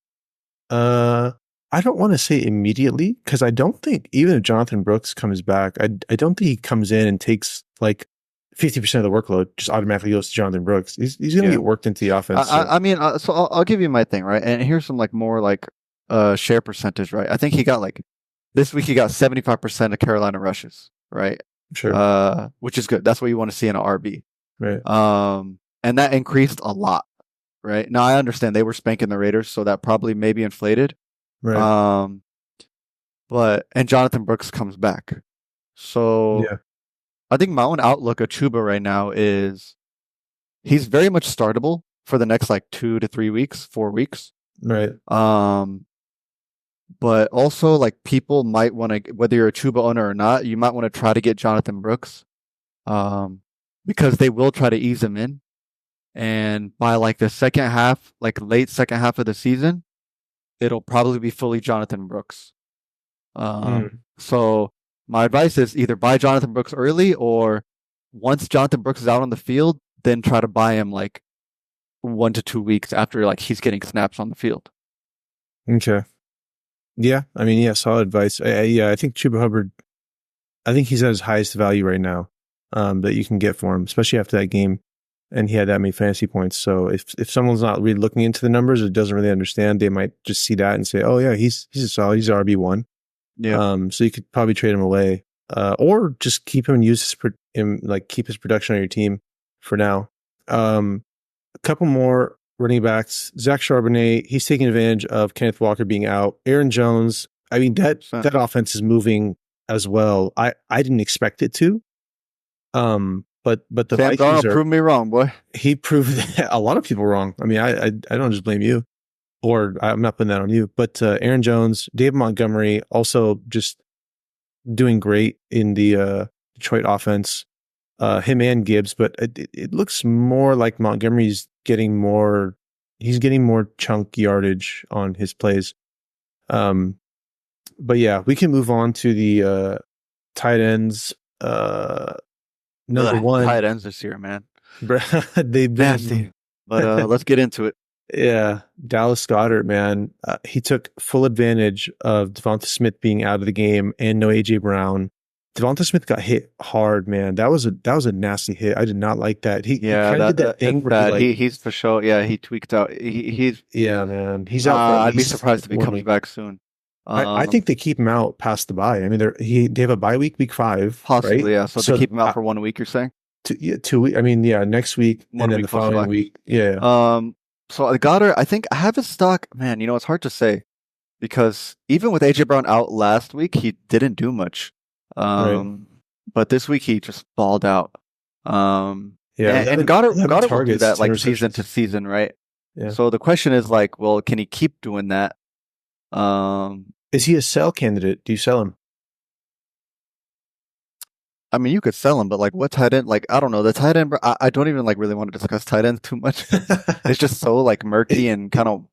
[SPEAKER 1] I don't want to say immediately, because I don't think, even if Jonathan Brooks comes back, I don't think he comes in and takes like 50% of the workload, just automatically goes to Jonathan Brooks. He's going to get worked into the offense.
[SPEAKER 2] So I'll give you my thing, right? And here's some like more like share percentage, right? I think he got like, this week he got 75% of Carolina rushes, right?
[SPEAKER 1] Sure.
[SPEAKER 2] Which is good. That's what you want to see in an RB.
[SPEAKER 1] Right.
[SPEAKER 2] And that increased a lot, right? Now I understand they were spanking the Raiders, so that probably maybe inflated.
[SPEAKER 1] Right.
[SPEAKER 2] And Jonathan Brooks comes back. So
[SPEAKER 1] yeah.
[SPEAKER 2] I think my own outlook of Chuba right now is he's very much startable for the next like 2 to 3 weeks, 4 weeks.
[SPEAKER 1] Right.
[SPEAKER 2] But also like people might want to, whether you're a Chuba owner or not, you might want to try to get Jonathan Brooks, because they will try to ease him in. And by like the second half, like late second half of the season, it'll probably be fully Jonathan Brooks. So my advice is either buy Jonathan Brooks early, or once Jonathan Brooks is out on the field, then try to buy him like 1 to 2 weeks after like he's getting snaps on the field.
[SPEAKER 1] Okay. Yeah. I mean, yeah, solid advice. I think Chuba Hubbard, I think he's at his highest value right now, that you can get for him, especially after that game. And he had that many fantasy points. So if someone's not really looking into the numbers or doesn't really understand, they might just see that and say, oh yeah, he's a solid, he's RB1.
[SPEAKER 2] Yeah.
[SPEAKER 1] So you could probably trade him away, or just keep him and use keep his production on your team for now. A couple more running backs. Zach Charbonnet, he's taking advantage of Kenneth Walker being out. Aaron Jones, I mean, that offense is moving as well. I didn't expect it to. But the
[SPEAKER 2] Sam
[SPEAKER 1] Vikings
[SPEAKER 2] proved me wrong, boy.
[SPEAKER 1] He proved a lot of people wrong. I mean, I don't just blame you, or I'm not putting that on you. But Aaron Jones, David Montgomery, also just doing great in the Detroit offense. Him and Gibbs, but it looks more like Montgomery's getting more. He's getting more chunk yardage on his plays. But yeah, we can move on to the tight ends. Number one,
[SPEAKER 2] tight ends this year, man.
[SPEAKER 1] They've been
[SPEAKER 2] nasty. But let's get into it.
[SPEAKER 1] Yeah, Dallas Goedert, man, he took full advantage of Devonta Smith being out of the game and no AJ Brown. Devonta Smith got hit hard, man. That was a nasty hit. I did not like that. He kind of did that thing where
[SPEAKER 2] he's for sure. Yeah, he tweaked out. He's
[SPEAKER 1] man. He's out.
[SPEAKER 2] I'd be surprised if he comes back soon.
[SPEAKER 1] I think they keep him out past the bye. I mean, they have a bye week 5,
[SPEAKER 2] possibly,
[SPEAKER 1] right?
[SPEAKER 2] Yeah. So they keep him out for 1 week. You're saying?
[SPEAKER 1] 2 weeks. I mean, yeah, next week and then the following week. Yeah.
[SPEAKER 2] So Goddard, I think I have his stock. Man, it's hard to say because even with AJ Brown out last week, he didn't do much.
[SPEAKER 1] Right.
[SPEAKER 2] But this week he just balled out.
[SPEAKER 1] Yeah.
[SPEAKER 2] And
[SPEAKER 1] 11,
[SPEAKER 2] Goddard
[SPEAKER 1] 11
[SPEAKER 2] Goddard will do
[SPEAKER 1] targets,
[SPEAKER 2] that
[SPEAKER 1] 10
[SPEAKER 2] like season to
[SPEAKER 1] receptions.
[SPEAKER 2] season, right?
[SPEAKER 1] Yeah.
[SPEAKER 2] So the question is like, well, can he keep doing that? Um,
[SPEAKER 1] Is he a sell candidate? Do you sell him?
[SPEAKER 2] I mean, you could sell him, but like, what tight end? Like, I don't know. The tight end, I don't even like really want to discuss tight ends too much. It's just so like murky
[SPEAKER 1] it,
[SPEAKER 2] and kind of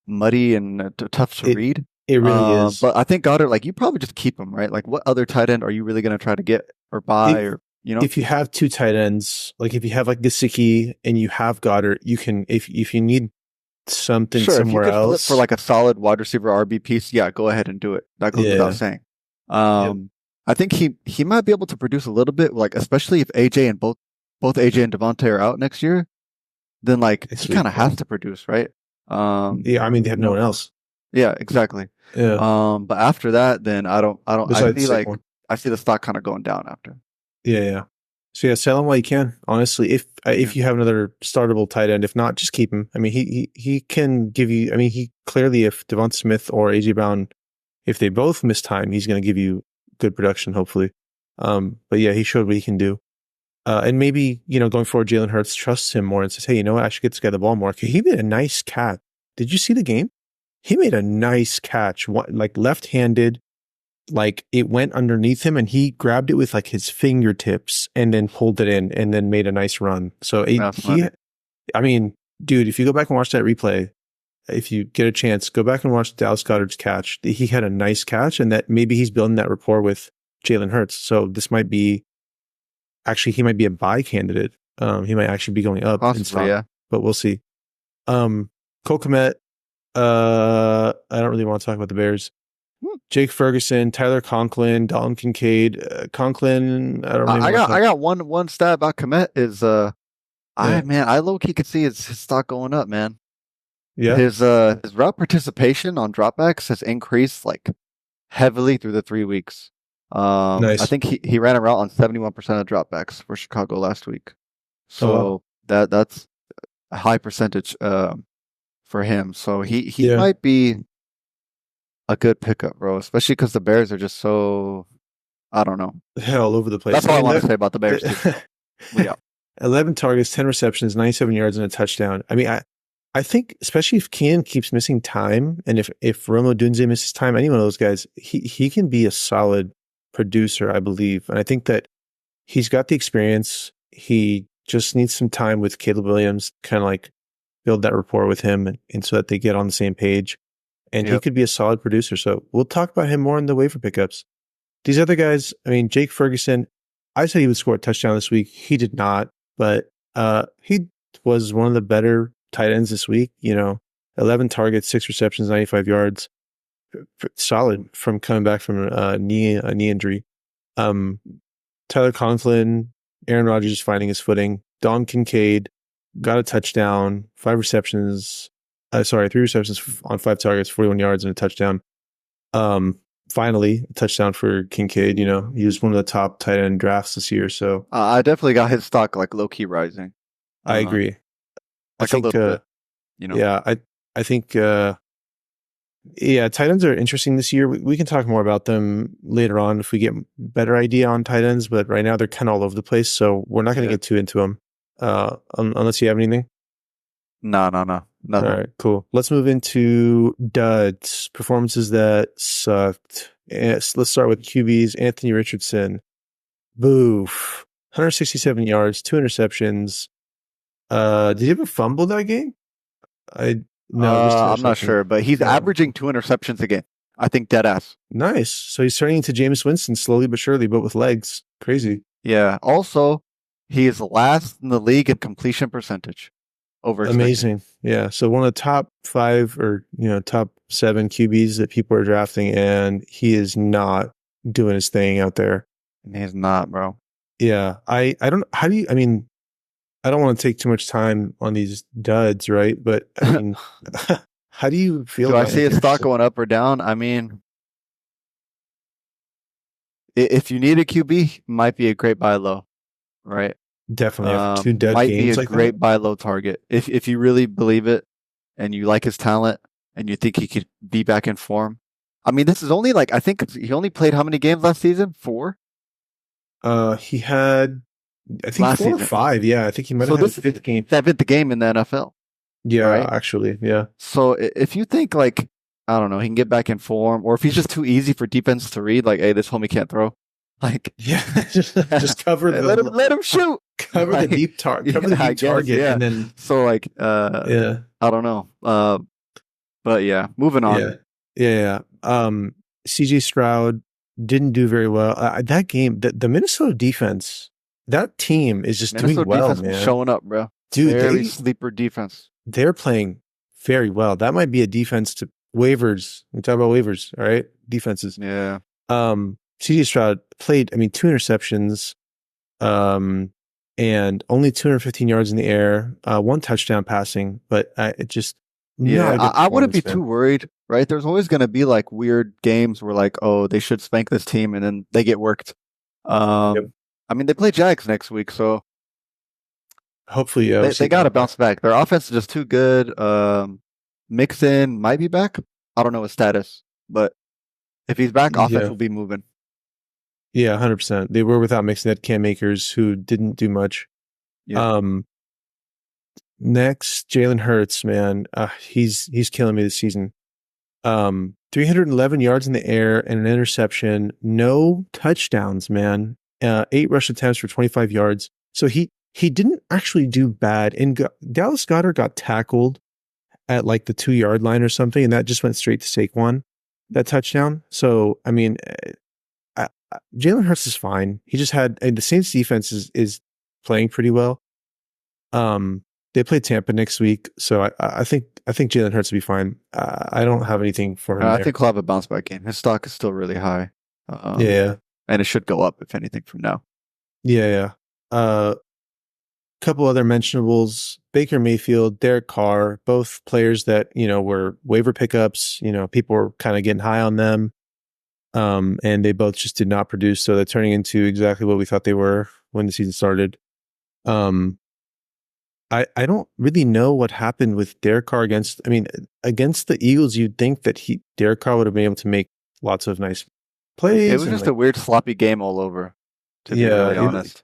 [SPEAKER 2] muddy and tough to
[SPEAKER 1] it,
[SPEAKER 2] read.
[SPEAKER 1] it really is.
[SPEAKER 2] But I think Goddard, like, you probably just keep him, right? Like, what other tight end are you really going to try to get or buy
[SPEAKER 1] If,
[SPEAKER 2] or,
[SPEAKER 1] if you have two tight ends, like if you have like Gesicki and you have Goddard, you can, if you need something
[SPEAKER 2] Sure, if you
[SPEAKER 1] somewhere
[SPEAKER 2] could flip for
[SPEAKER 1] else.
[SPEAKER 2] like a solid wide receiver RB piece, yeah, go ahead and do it. That goes
[SPEAKER 1] Yeah.
[SPEAKER 2] without saying.
[SPEAKER 1] Yep.
[SPEAKER 2] I think he might be able to produce a little bit, like especially if AJ and both AJ and Devontae are out next year, then like
[SPEAKER 1] Next
[SPEAKER 2] he
[SPEAKER 1] week,
[SPEAKER 2] kind of
[SPEAKER 1] yeah.
[SPEAKER 2] has to produce, right?
[SPEAKER 1] Yeah. I mean, they have no one else.
[SPEAKER 2] Yeah, exactly.
[SPEAKER 1] Yeah.
[SPEAKER 2] But after that, then I
[SPEAKER 1] Besides
[SPEAKER 2] see like
[SPEAKER 1] Saquon.
[SPEAKER 2] I see the stock kind of going down after.
[SPEAKER 1] Yeah. Yeah. So yeah, sell him while you can. Honestly, if you have another startable tight end, if not, just keep him. I mean, he can give you. I mean, he clearly, if Devonta Smith or AJ Brown, if they both miss time, he's going to give you good production, hopefully. But yeah, he showed what he can do. And maybe going forward, Jalen Hurts trusts him more and says, "Hey, you know what? I should get this guy the ball more." He made a nice catch. Did you see the game? He made a nice catch, like left-handed. Like it went underneath him and he grabbed it with like his fingertips and then pulled it in and then made a nice run. So I mean, dude, if you go back and watch that replay, if you get a chance, go back and watch Dallas Goedert's catch. He had a nice catch and that maybe he's building that rapport with Jalen Hurts. So this might be, actually, he might be a buy candidate. He might actually be going up in stock,
[SPEAKER 2] Yeah.
[SPEAKER 1] but we'll see. Cole Kmet, I don't really want to talk about the Bears. Jake Ferguson, Tyler Conklin, Dalton Kincaid. Conklin, I don't really
[SPEAKER 2] I got one stat about Komet is I low key could see his stock going up, man.
[SPEAKER 1] Yeah.
[SPEAKER 2] His route participation on dropbacks has increased like heavily through the 3 weeks.
[SPEAKER 1] Nice.
[SPEAKER 2] I think he ran a route on 71% of dropbacks for Chicago last week. So that's a high percentage for him. So he might be a good pickup, bro, especially because the Bears are just so, I don't know.
[SPEAKER 1] All over the place.
[SPEAKER 2] That's all I want to say about the Bears. Yeah.
[SPEAKER 1] 11 targets, 10 receptions, 97 yards, and a touchdown. I mean, I think, especially if Keenan keeps missing time, and if Rome Odunze misses time, any one of those guys, he can be a solid producer, I believe. And I think that he's got the experience. He just needs some time with Caleb Williams, kind of like build that rapport with him, and so that they get on the same page. And he could be a solid producer. So we'll talk about him more in the waiver pickups. These other guys, I mean, Jake Ferguson, I said he would score a touchdown this week. He did not, but he was one of the better tight ends this week. 11 targets, 6 receptions, 95 yards. Solid from coming back from a knee injury. Tyler Conklin, Aaron Rodgers is finding his footing. Dalton Kincaid got a touchdown, 3 receptions on 5 targets, 41 yards and a touchdown. Finally, a touchdown for Kincaid. He was one of the top tight end drafts this year. So
[SPEAKER 2] I definitely got his stock like low key rising.
[SPEAKER 1] I agree.
[SPEAKER 2] Like a little bit.
[SPEAKER 1] Yeah, I think tight ends are interesting this year. We can talk more about them later on if we get a better idea on tight ends, but right now they're kind of all over the place. So we're not going to get too into them unless you have anything.
[SPEAKER 2] No. Nothing.
[SPEAKER 1] All right, cool. Let's move into duds, performances that sucked. Let's start with QBs. Anthony Richardson, boof, 167 yards, 2 interceptions. Did he ever fumble that game?
[SPEAKER 2] I'm not sure, but he's averaging 2 interceptions a game. I think dead ass.
[SPEAKER 1] Nice. So he's turning into Jameis Winston slowly but surely, but with legs. Crazy.
[SPEAKER 2] Yeah. Also, he is last in the league in completion percentage.
[SPEAKER 1] Amazing. Yeah. So one of the top 5 or top 7 QBs that people are drafting, and he is not doing his thing out there.
[SPEAKER 2] He's not, bro.
[SPEAKER 1] Yeah. I don't. How do you? I mean, I don't want to take too much time on these duds, right? But I mean, how do you feel?
[SPEAKER 2] Do I see his stock going up or down? I mean, if you need a QB, might be a great buy low, right?
[SPEAKER 1] Definitely. 2 dud
[SPEAKER 2] might
[SPEAKER 1] games
[SPEAKER 2] be a great buy low target if you really believe it. and you like his talent and you think he could be back in form. I mean, this is only like, I think he only played how many games last season? 4?
[SPEAKER 1] He had, I think
[SPEAKER 2] Last
[SPEAKER 1] 4 or
[SPEAKER 2] season.
[SPEAKER 1] 5. Yeah, I think he might
[SPEAKER 2] So
[SPEAKER 1] have had
[SPEAKER 2] this
[SPEAKER 1] a
[SPEAKER 2] is
[SPEAKER 1] fifth game.
[SPEAKER 2] 7th game in the NFL.
[SPEAKER 1] Yeah,
[SPEAKER 2] right?
[SPEAKER 1] actually, yeah.
[SPEAKER 2] So if you think like, I don't know, he can get back in form, or if he's just too easy for defense to read, like, hey, this homie can't throw. Like,
[SPEAKER 1] Yeah, just cover the
[SPEAKER 2] let him shoot.
[SPEAKER 1] cover
[SPEAKER 2] Like,
[SPEAKER 1] the deep target, cover the
[SPEAKER 2] I
[SPEAKER 1] deep
[SPEAKER 2] guess,
[SPEAKER 1] target,
[SPEAKER 2] yeah.
[SPEAKER 1] and then
[SPEAKER 2] So like,
[SPEAKER 1] yeah,
[SPEAKER 2] I don't know. But yeah, moving on.
[SPEAKER 1] yeah. CJ Stroud didn't do very well. That game, the Minnesota defense, that team is just
[SPEAKER 2] Minnesota
[SPEAKER 1] doing well,
[SPEAKER 2] defense
[SPEAKER 1] man.
[SPEAKER 2] showing up, bro.
[SPEAKER 1] Dude,
[SPEAKER 2] Very sleeper defense.
[SPEAKER 1] they're playing very well. That might be a defense to waivers. We talk about waivers, all right? Defenses.
[SPEAKER 2] Yeah.
[SPEAKER 1] CJ Stroud played, 2 interceptions, and only 215 yards in the air, 1 touchdown passing, but it just
[SPEAKER 2] I wouldn't be too worried, right? There's always going to be like weird games where like, oh, they should spank this team and then they get worked.
[SPEAKER 1] Yep.
[SPEAKER 2] I mean, they play Jags next week, so
[SPEAKER 1] hopefully
[SPEAKER 2] they got to bounce back. Their offense is just too good. Mixon might be back. I don't know his status, but if he's back, offense will be moving.
[SPEAKER 1] Yeah, 100%. They were without Mixon. They had Cam Akers, who didn't do much.
[SPEAKER 2] Yeah.
[SPEAKER 1] Next, Jalen Hurts, man, he's killing me this season. 311 yards in the air and an interception, no touchdowns, man. 8 rush attempts for 25 yards. So he didn't actually do bad. And Dallas Goedert got tackled at like the 2-yard line or something, and that just went straight to Saquon, that touchdown. So I mean, Jalen Hurts is fine. He just had the Saints defense is playing pretty well. They play Tampa next week, so I think Jalen Hurts will be fine. I don't have anything for him.
[SPEAKER 2] I think he'll have a bounce back game. His stock is still really high.
[SPEAKER 1] Yeah,
[SPEAKER 2] and it should go up if anything from now.
[SPEAKER 1] Yeah. Couple other mentionables: Baker Mayfield, Derek Carr, both players that were waiver pickups. People were kind of getting high on them, and they both just did not produce. So they're turning into exactly what we thought they were when the season started. I don't really know what happened with Derek Carr against the Eagles. You'd think that Derek Carr would have been able to make lots of nice plays.
[SPEAKER 2] It was just a weird sloppy game all over, to be really honest.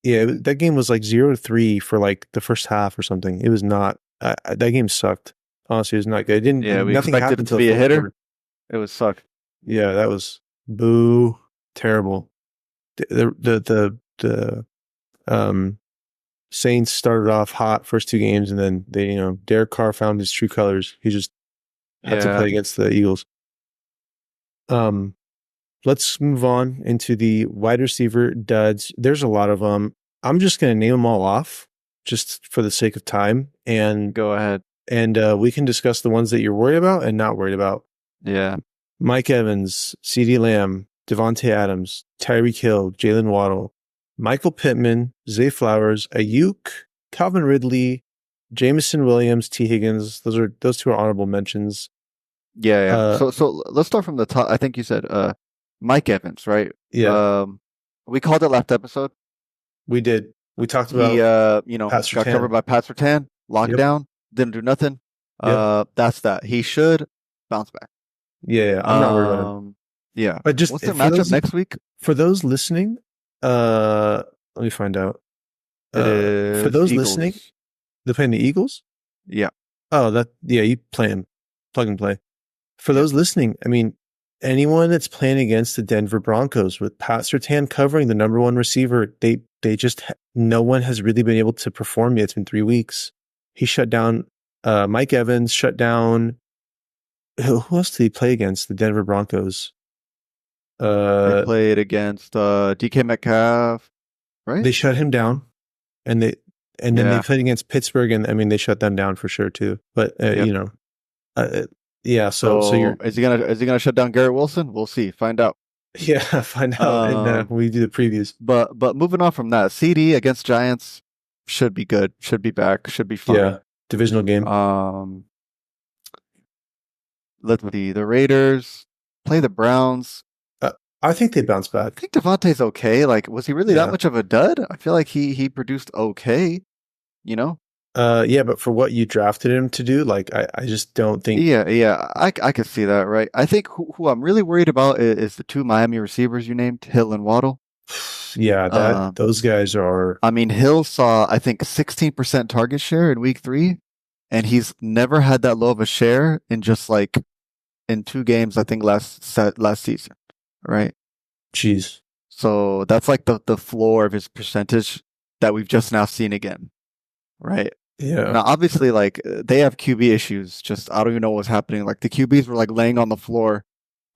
[SPEAKER 1] That game was like 0-3 for like the first half or something. It was not, that game sucked. Honestly, it was not good.
[SPEAKER 2] We expected it to be a hitter. It was sucked.
[SPEAKER 1] Yeah, that was boo, terrible. The Saints started off hot first 2 games, and then Derek Carr found his true colors. He just had to play against the Eagles. Let's move on into the wide receiver duds. There's a lot of them. I'm just going to name them all off just for the sake of time, and
[SPEAKER 2] go ahead.
[SPEAKER 1] And we can discuss the ones that you're worried about and not worried about.
[SPEAKER 2] Yeah.
[SPEAKER 1] Mike Evans, CeeDee Lamb, Devontae Adams, Tyreek Hill, Jalen Waddle, Michael Pittman, Zay Flowers, Ayuk, Calvin Ridley, Jameson Williams, T. Higgins. Those 2 are honorable mentions.
[SPEAKER 2] Yeah. So let's start from the top. I think you said Mike Evans, right?
[SPEAKER 1] Yeah.
[SPEAKER 2] We called it last episode.
[SPEAKER 1] We did. We talked about
[SPEAKER 2] got covered by Pat Surtain, lockdown, didn't do nothing. That's that. He should bounce back.
[SPEAKER 1] Yeah, I'm not worried about him.
[SPEAKER 2] Yeah.
[SPEAKER 1] But just
[SPEAKER 2] what's their matchup next week?
[SPEAKER 1] For those listening, let me find out. For those
[SPEAKER 2] Eagles.
[SPEAKER 1] listening, they're playing the Eagles?
[SPEAKER 2] Yeah.
[SPEAKER 1] Oh, you play them. Plug and play. For those listening, anyone that's playing against the Denver Broncos with Pat Surtain covering the number 1 receiver, they just, no one has really been able to perform yet. It's been 3 weeks. He shut down Mike Evans, shut down, who else did he play against? The Denver Broncos.
[SPEAKER 2] They played against DK Metcalf, right?
[SPEAKER 1] They shut him down, and then they played against Pittsburgh, and they shut them down for sure too. But yeah. So you're
[SPEAKER 2] is he gonna shut down Garrett Wilson? We'll see. Find out.
[SPEAKER 1] Yeah, find out. And we do the previews.
[SPEAKER 2] But moving on from that, CD against Giants should be good. Should be back. Should be fun.
[SPEAKER 1] Yeah, divisional game.
[SPEAKER 2] Let's see. The Raiders play the Browns.
[SPEAKER 1] I think they bounce back.
[SPEAKER 2] I think Devontae's okay. Like, was he really that much of a dud? I feel like he produced okay.
[SPEAKER 1] Yeah, but for what you drafted him to do, like I just don't think.
[SPEAKER 2] Yeah, I could see that, right? I think who I'm really worried about is the two Miami receivers you named, Hill and Waddle.
[SPEAKER 1] Yeah, those guys are.
[SPEAKER 2] I mean, Hill saw, I think, 16% target share in week 3, and he's never had that low of a share in just like in 2 games, I think last season, right?
[SPEAKER 1] Jeez.
[SPEAKER 2] So that's like the floor of his percentage that we've just now seen again, right?
[SPEAKER 1] Yeah.
[SPEAKER 2] Now, obviously, like they have QB issues. Just I don't even know what's happening. Like the QBs were like laying on the floor,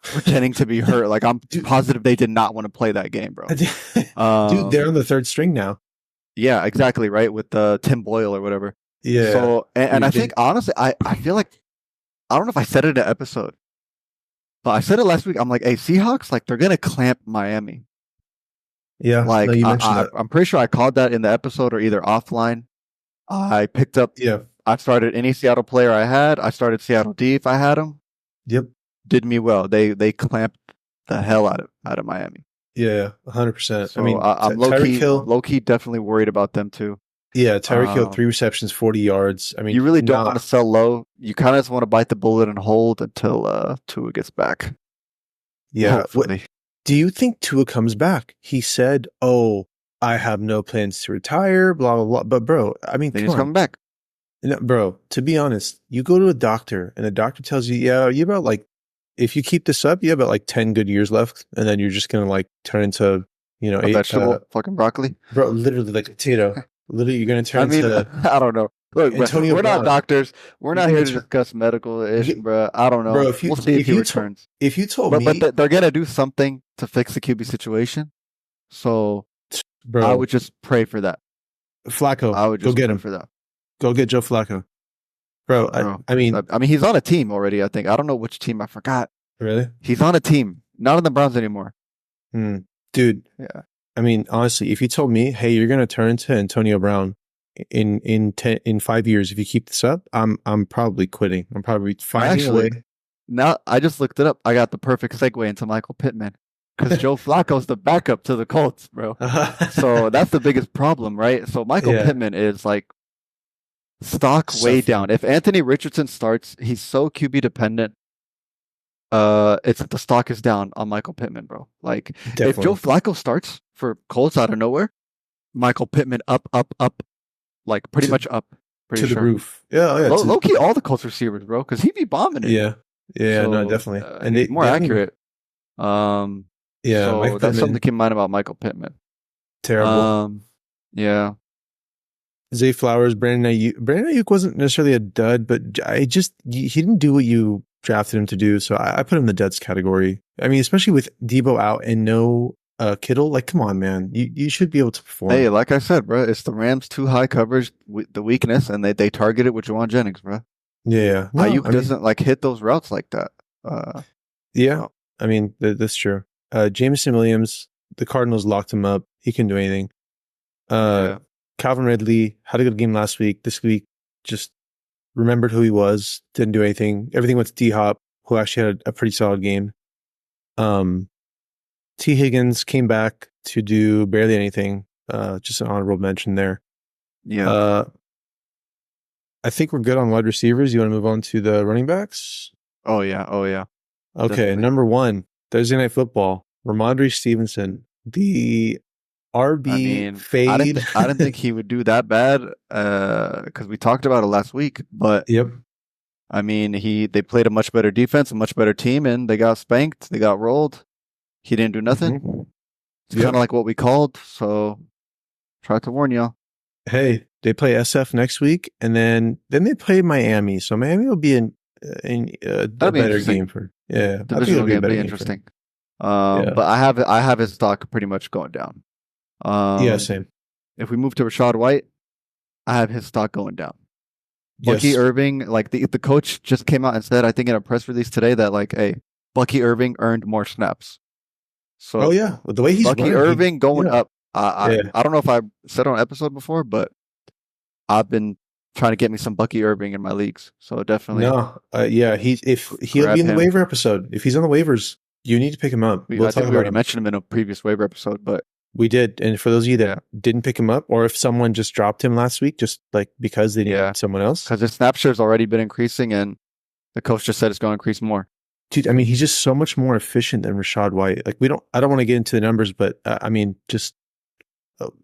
[SPEAKER 2] pretending to be hurt. Like I'm positive they did not want to play that game, bro.
[SPEAKER 1] Dude, they're on the 3rd string now.
[SPEAKER 2] Yeah, exactly, right? With Tim Boyle or whatever.
[SPEAKER 1] Yeah.
[SPEAKER 2] So, and I think honestly, I feel like I don't know if I said it in an episode, but I said it last week. I'm like, hey, Seahawks, like they're gonna clamp Miami.
[SPEAKER 1] Yeah.
[SPEAKER 2] Like
[SPEAKER 1] no, you mentioned that.
[SPEAKER 2] I'm pretty sure I called that in the episode or either offline. I picked up.
[SPEAKER 1] Yeah.
[SPEAKER 2] I started any Seattle player I had. I started Seattle D if I had them.
[SPEAKER 1] Yep.
[SPEAKER 2] Did me well. They clamped the hell out of Miami.
[SPEAKER 1] Yeah, 100%.
[SPEAKER 2] So
[SPEAKER 1] I mean,
[SPEAKER 2] I'm low key definitely worried about them too.
[SPEAKER 1] Yeah, Tyreek Hill, 3 receptions, 40 yards. I mean,
[SPEAKER 2] you really don't want to sell low. You kind of just want to bite the bullet and hold until Tua gets back.
[SPEAKER 1] Yeah.
[SPEAKER 2] Hopefully.
[SPEAKER 1] Do you think Tua comes back? He said, "Oh, I have no plans to retire." Blah blah blah. But bro, I mean,
[SPEAKER 2] he's coming back.
[SPEAKER 1] No, bro, to be honest, you go to a doctor and the doctor tells you, "Yeah, you about like, if you keep this up, you have about like 10 good years left, and then you're just gonna like turn into,
[SPEAKER 2] a vegetable, fucking broccoli,
[SPEAKER 1] bro. Literally like a potato. Literally, you're gonna turn into.
[SPEAKER 2] I don't know. Look,
[SPEAKER 1] Antonio
[SPEAKER 2] we're
[SPEAKER 1] Brown.
[SPEAKER 2] Not doctors. We're not here to discuss medical issue, bro. I don't know.
[SPEAKER 1] Bro,
[SPEAKER 2] we'll see if he returns.
[SPEAKER 1] If you told me,
[SPEAKER 2] but they're gonna do something to fix the QB situation. So, bro, I would just pray for that.
[SPEAKER 1] Flacco,
[SPEAKER 2] I would just
[SPEAKER 1] go get him
[SPEAKER 2] for that.
[SPEAKER 1] Go get Joe Flacco, bro. I mean,
[SPEAKER 2] he's on a team already. I think I don't know which team. I forgot.
[SPEAKER 1] Really?
[SPEAKER 2] He's on a team, not in the Browns anymore.
[SPEAKER 1] Dude.
[SPEAKER 2] Yeah.
[SPEAKER 1] I mean, honestly, if you told me, hey, you're gonna turn into Antonio Brown in 5 years if you keep this up, I'm probably quitting. I'm probably finding a way.
[SPEAKER 2] Now I just looked it up. I got the perfect segue into Michael Pittman because Joe Flacco's the backup to the Colts, bro. So that's the biggest problem, right? So Michael Pittman is like stock way down. If Anthony Richardson starts, he's so QB dependent. It's the stock is down on Michael Pittman, bro. Like definitely. If Joe Flacco starts for Colts out of nowhere, Michael Pittman up, like pretty much up,
[SPEAKER 1] to the roof. Yeah, yeah.
[SPEAKER 2] Low key, all the Colts receivers, bro, because he'd be bombing it.
[SPEAKER 1] Yeah, so, no, definitely,
[SPEAKER 2] and more accurate.
[SPEAKER 1] Yeah,
[SPEAKER 2] so that's something to keep in mind about Michael Pittman.
[SPEAKER 1] Terrible.
[SPEAKER 2] Yeah.
[SPEAKER 1] Zay Flowers, Brandon Ayuk wasn't necessarily a dud, but he didn't do what you drafted him to do, so I put him in the duds category. I mean, especially with Debo out and no Kittle, like, come on, man, you should be able to perform.
[SPEAKER 2] Hey, like I said, bro, it's the Rams' too high coverage, the weakness, and they target it with Juwan Jennings, bro.
[SPEAKER 1] Yeah,
[SPEAKER 2] no, Ayuk doesn't like hit those routes like that.
[SPEAKER 1] Yeah, I mean that's true. Jameson Williams, the Cardinals locked him up. He couldn't do anything. Calvin Ridley had a good game last week. This week, just remembered who he was. Didn't do anything. Everything went to D-Hop, who actually had a pretty solid game. T. Higgins came back to do barely anything. Just an honorable mention there.
[SPEAKER 2] Yeah.
[SPEAKER 1] I think we're good on wide receivers. You want to move on to the running backs?
[SPEAKER 2] Oh yeah.
[SPEAKER 1] Okay,
[SPEAKER 2] definitely.
[SPEAKER 1] Number 1, Thursday Night Football. Ramondre Stevenson, the RB fade.
[SPEAKER 2] I didn't think he would do that bad because we talked about it last week. But
[SPEAKER 1] yep.
[SPEAKER 2] I mean, they played a much better defense, a much better team, and they got spanked. They got rolled. He didn't do nothing. Mm-hmm. It's kind of like what we called. So, try to warn y'all.
[SPEAKER 1] Hey, they play SF next week, and then they play Miami. So Miami will be a better game for. Yeah,
[SPEAKER 2] divisional game will be interesting. But I have his stock pretty much going down.
[SPEAKER 1] Yeah, same.
[SPEAKER 2] If we move to Rachaad White, I have his stock going down. Bucky Irving, like the coach just came out and said, I think in a press release today that like, hey, Bucky Irving earned more snaps. So
[SPEAKER 1] the way he's
[SPEAKER 2] Bucky Irving going up. I don't know if I said on an episode before, but I've been trying to get me some Bucky Irving in my leagues. So definitely,
[SPEAKER 1] he'll be in the waiver episode. If he's on the waivers, you need to pick him up.
[SPEAKER 2] I think we already mentioned him in a previous waiver episode, but
[SPEAKER 1] We did. And for those of you that didn't pick him up, or if someone just dropped him last week, just like because they needed someone else.
[SPEAKER 2] Because his snap share's already been increasing and the coach just said it's going to increase more.
[SPEAKER 1] Dude, I mean, he's just so much more efficient than Rachaad White. Like I don't want to get into the numbers, but I mean, just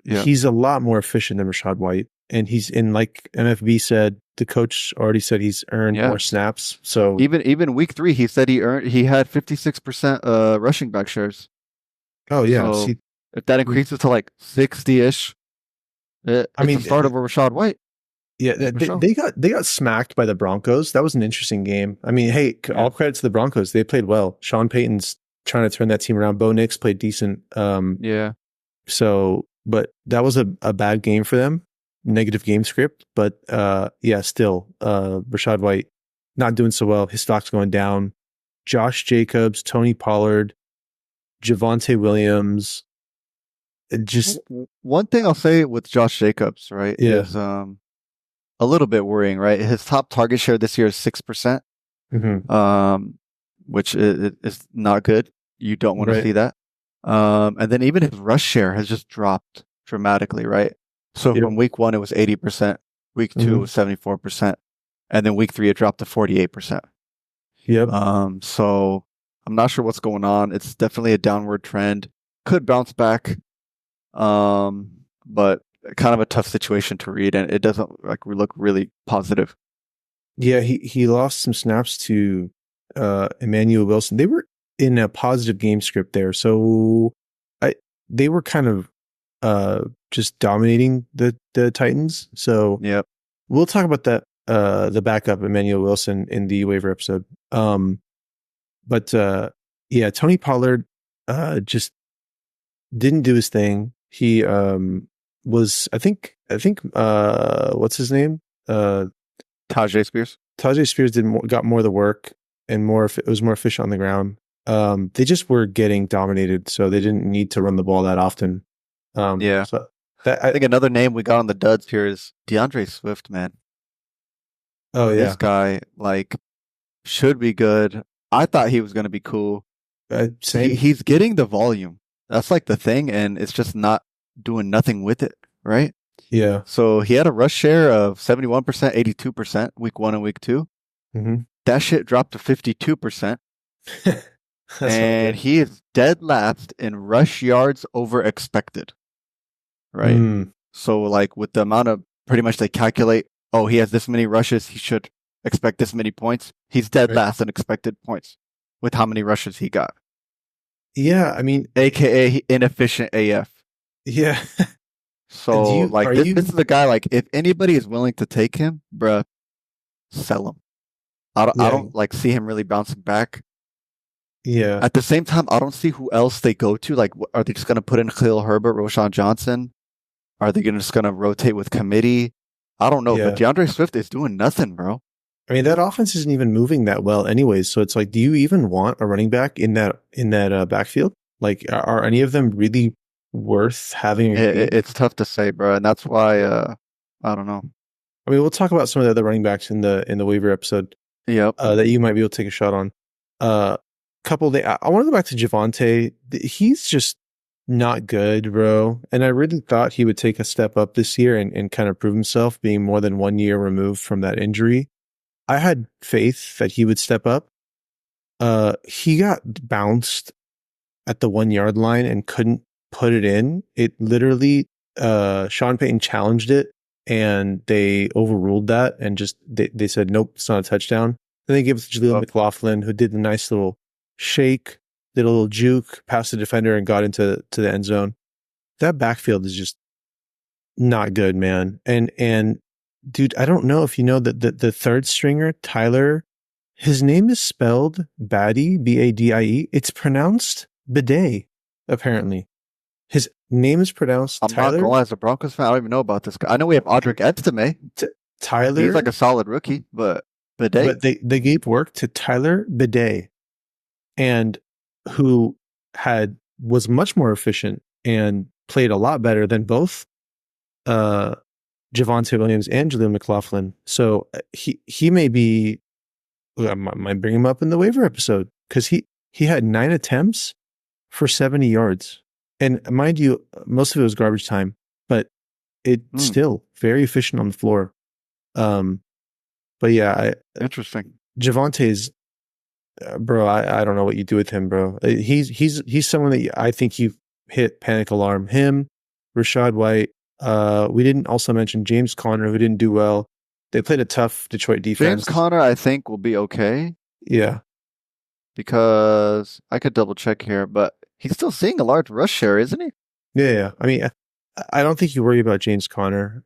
[SPEAKER 1] he's a lot more efficient than Rachaad White. And he's in, like MFB said, the coach already said he's earned more snaps. So
[SPEAKER 2] even week 3, he said he had 56% rushing back shares.
[SPEAKER 1] Oh yeah.
[SPEAKER 2] So if that increases to like 60-ish, it's the start of a Rachaad White.
[SPEAKER 1] Yeah, they got smacked by the Broncos. That was an interesting game. I mean, hey, all credit to the Broncos. They played well. Sean Payton's trying to turn that team around. Bo Nix played decent. So, but that was a bad game for them. Negative game script. But still, Rachaad White not doing so well. His stock's going down. Josh Jacobs, Tony Pollard, Javonte Williams. Just
[SPEAKER 2] one thing I'll say with Josh Jacobs, right, is a little bit worrying, right? His top target share this year is 6%, which is not good. You don't want to see that. And then even his rush share has just dropped dramatically, right? So from week 1, it was 80%. Week 2, it was 74%. And then week 3, it dropped to 48%.
[SPEAKER 1] Yep.
[SPEAKER 2] So I'm not sure what's going on. It's definitely a downward trend. Could bounce back. But kind of a tough situation to read, and it doesn't look really positive.
[SPEAKER 1] Yeah, he lost some snaps to Emmanuel Wilson. They were in a positive game script there, so they were kind of just dominating the Titans. So we'll talk about that the backup Emmanuel Wilson in the waiver episode. But Tony Pollard just didn't do his thing. He was I think what's his name?
[SPEAKER 2] Tyjae Spears.
[SPEAKER 1] Tyjae Spears got more of the work and it was more efficient on the ground. They just were getting dominated, so they didn't need to run the ball that often. So
[SPEAKER 2] I think another name we got on the duds here is DeAndre Swift, man.
[SPEAKER 1] Oh yeah.
[SPEAKER 2] This guy should be good. I thought he was going to be cool. He's getting the volume. That's like the thing, and it's just not doing nothing with it, right?
[SPEAKER 1] Yeah.
[SPEAKER 2] So he had a rush share of 71%, 82% week 1 and week 2.
[SPEAKER 1] Mm-hmm.
[SPEAKER 2] That shit dropped to 52%. And he is dead last in rush yards over expected, right? So with the amount of, pretty much they calculate, he has this many rushes, he should expect this many points. He's dead last in expected points with how many rushes he got.
[SPEAKER 1] Yeah, I mean,
[SPEAKER 2] AKA inefficient AF.
[SPEAKER 1] Yeah.
[SPEAKER 2] So this is the guy, if anybody is willing to take him, bruh, sell him. I don't see him really bouncing back.
[SPEAKER 1] Yeah.
[SPEAKER 2] At the same time, I don't see who else they go to. Are they just going to put in Khalil Herbert, Roschon Johnson? Are they just going to rotate with committee? I don't know. But DeAndre Swift is doing nothing, bro.
[SPEAKER 1] I mean, that offense isn't even moving that well anyways. So it's do you even want a running back in that backfield? Are any of them really worth having?
[SPEAKER 2] It's tough to say, bro. And that's why, I don't know.
[SPEAKER 1] I mean, we'll talk about some of the other running backs in the waiver episode.
[SPEAKER 2] Yep.
[SPEAKER 1] That you might be able to take a shot on. I want to go back to Javonte. He's just not good, bro. And I really thought he would take a step up this year and kind of prove himself, being more than 1 year removed from that injury. I had faith that he would step up. He got bounced at the 1 yard line and couldn't put it in. It literally, Sean Payton challenged it and they overruled that and just, they said, nope, it's not a touchdown. Then they gave it to Jaleel McLaughlin, who did the nice little shake, did a little juke, passed the defender and got into the end zone. That backfield is just not good, man. And dude, I don't know if you know that the third stringer, Tyler, his name is spelled Badie, Badie. It's pronounced Bidet, apparently. His name is pronounced Tyler.
[SPEAKER 2] I'm not going as a Broncos fan. I don't even know about this guy. I know we have Audric Estime.
[SPEAKER 1] Tyler.
[SPEAKER 2] He's a solid rookie, but Bidet.
[SPEAKER 1] But they gave work to Tyler Bidet, and who was much more efficient and played a lot better than both Javonte Williams and Jaleel McLaughlin. So he may be, I might bring him up in the waiver episode because he had 9 attempts for 70 yards. And mind you, most of it was garbage time, but it's still very efficient on the floor. But yeah,
[SPEAKER 2] Interesting.
[SPEAKER 1] Javante's, bro, I don't know what you do with him, bro. He's someone that I think you've hit panic alarm. Him, Rashad White. We didn't also mention James Conner, who didn't do well. They played a tough Detroit defense.
[SPEAKER 2] James Conner, I think, will be okay.
[SPEAKER 1] Yeah.
[SPEAKER 2] Because I could double check here, but he's still seeing a large rush share, isn't he?
[SPEAKER 1] Yeah. I mean, I don't think you worry about James Conner.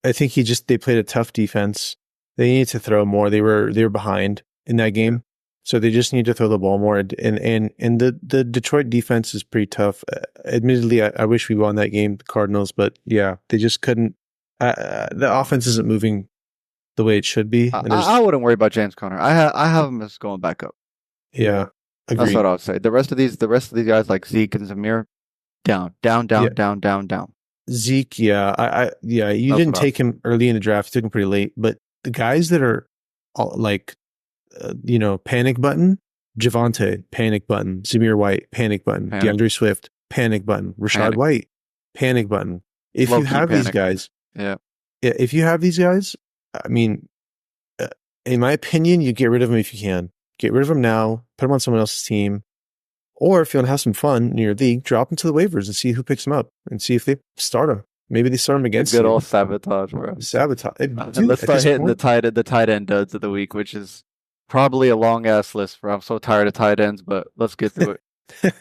[SPEAKER 1] I think they played a tough defense. They needed to throw more. They were behind in that game, so they just need to throw the ball more. And the Detroit defense is pretty tough. Admittedly, I wish we won that game, the Cardinals, but yeah, they just couldn't. The offense isn't moving the way it should be.
[SPEAKER 2] I wouldn't worry about James Conner. I have him as going back up.
[SPEAKER 1] Yeah, agreed.
[SPEAKER 2] That's what I would say. The rest of these guys like Zeke and Zamir, down.
[SPEAKER 1] Zeke, yeah, you didn't take him early in the draft. You took him pretty late. But the guys that are like, panic button, Javonte, panic button, Zamir White, panic button, DeAndre Swift, panic button, Rashad White, panic button. If you have these guys, if you have these guys, I mean, in my opinion, you get rid of them if you can. Get rid of them now, put them on someone else's team. Or if you want to have some fun in your league, drop them to the waivers and see who picks them up and see if they start them. Maybe they start them against
[SPEAKER 2] good old sabotage, bro.
[SPEAKER 1] Sabotage.
[SPEAKER 2] Dude, let's start hitting the tight end duds of the week, which is probably a long ass list. I'm so tired of tight ends, but let's get through
[SPEAKER 1] it.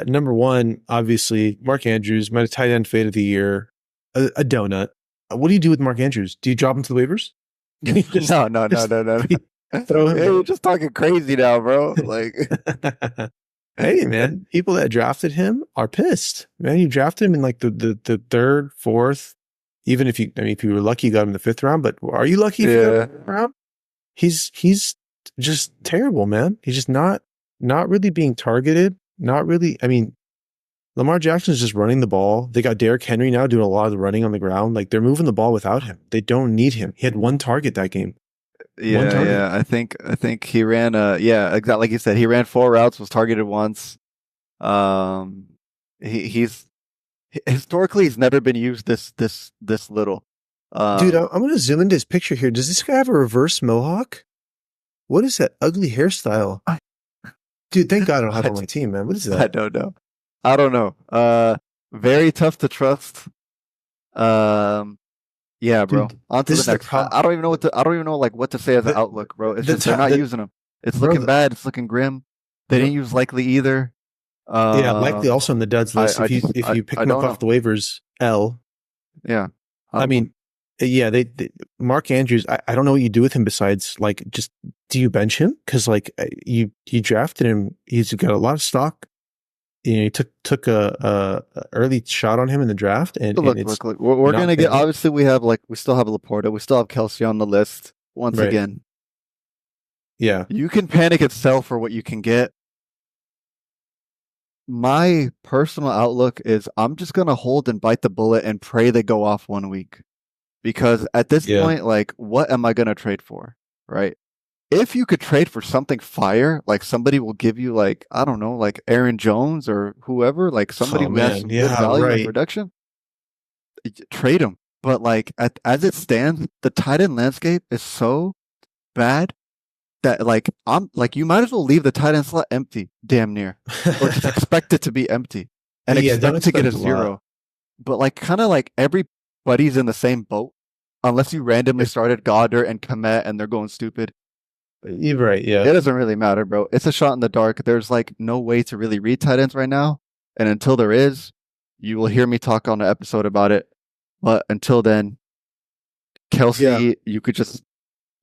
[SPEAKER 1] Number one, obviously, Mark Andrews, my tight end fade of the year, a donut. What do you do with Mark Andrews? Do you drop him to the waivers?
[SPEAKER 2] No. Throw him. Hey, you're just talking crazy now, bro. Like.
[SPEAKER 1] Hey, man, people that drafted him are pissed. Man, you drafted him in like the third, fourth, even if you were lucky, you got him in the fifth round, but are you lucky if you got him in the fifth round? He's just terrible, man. He's just not really being targeted. Not really. I mean, Lamar Jackson's just running the ball. They got Derrick Henry now doing a lot of the running on the ground. Like, they're moving the ball without him. They don't need him. He had one target that game.
[SPEAKER 2] Yeah. I think he ran exactly like you said. He ran 4 routes, was targeted once. He's historically never been used this little.
[SPEAKER 1] Dude, I'm gonna zoom into his picture here. Does this guy have a reverse mohawk? What is that ugly hairstyle? Dude, thank God I don't have it on my team, man. What is that?
[SPEAKER 2] I don't know. Very tough to trust. Yeah, bro.
[SPEAKER 1] Dude,
[SPEAKER 2] on to the next. I don't even know what to say as an outlook, bro. It's just they're not using them. It's looking bad. It's looking grim. They didn't use Likely either.
[SPEAKER 1] Likely also on the duds list. If you pick them up off the waivers, L.
[SPEAKER 2] Yeah.
[SPEAKER 1] I mean, yeah, they Mark Andrews. I don't know what you do with him besides like just do you bench him? Because like you drafted him. He's got a lot of stock. You took a early shot on him in the draft, and
[SPEAKER 2] look. We're gonna get. Obviously, we still have Laporta, we still have Kelsey on the list. Once again,
[SPEAKER 1] yeah,
[SPEAKER 2] you can panic and sell for what you can get. My personal outlook is I'm just gonna hold and bite the bullet and pray they go off 1 week, because at this point, like, what am I gonna trade for, right? If you could trade for something fire, like somebody will give you, like, I don't know, like Aaron Jones or whoever, like somebody who has some good value in production, trade him. But like as it stands, the tight end landscape is so bad that like you might as well leave the tight end slot empty, damn near, or just expect it to be empty and expect to get a 0. But like kind of like everybody's in the same boat, unless you randomly started Goddard and Kmet and they're going stupid.
[SPEAKER 1] You're right, yeah.
[SPEAKER 2] It doesn't really matter, bro. It's a shot in the dark. There's like no way to really read tight ends right now. And until there is, you will hear me talk on the episode about it. But until then, Kelsey, you could just...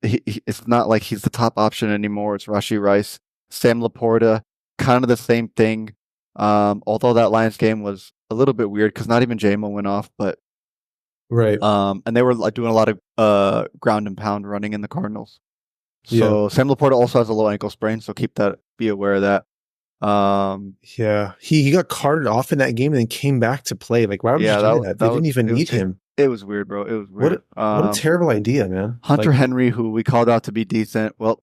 [SPEAKER 2] it's not like he's the top option anymore. It's Rashee Rice. Sam Laporta, kind of the same thing. Although that Lions game was a little bit weird because not even J-Mo went off. But
[SPEAKER 1] right.
[SPEAKER 2] And they were like doing a lot of ground and pound running in the Cardinals. So Sam Laporta also has a low ankle sprain, so be aware of that.
[SPEAKER 1] He got carted off in that game and then came back to play. Like, why would you do that? They didn't even need him.
[SPEAKER 2] It was weird, bro. It was weird.
[SPEAKER 1] What a terrible idea, man.
[SPEAKER 2] Hunter Henry, who we called out to be decent. Well,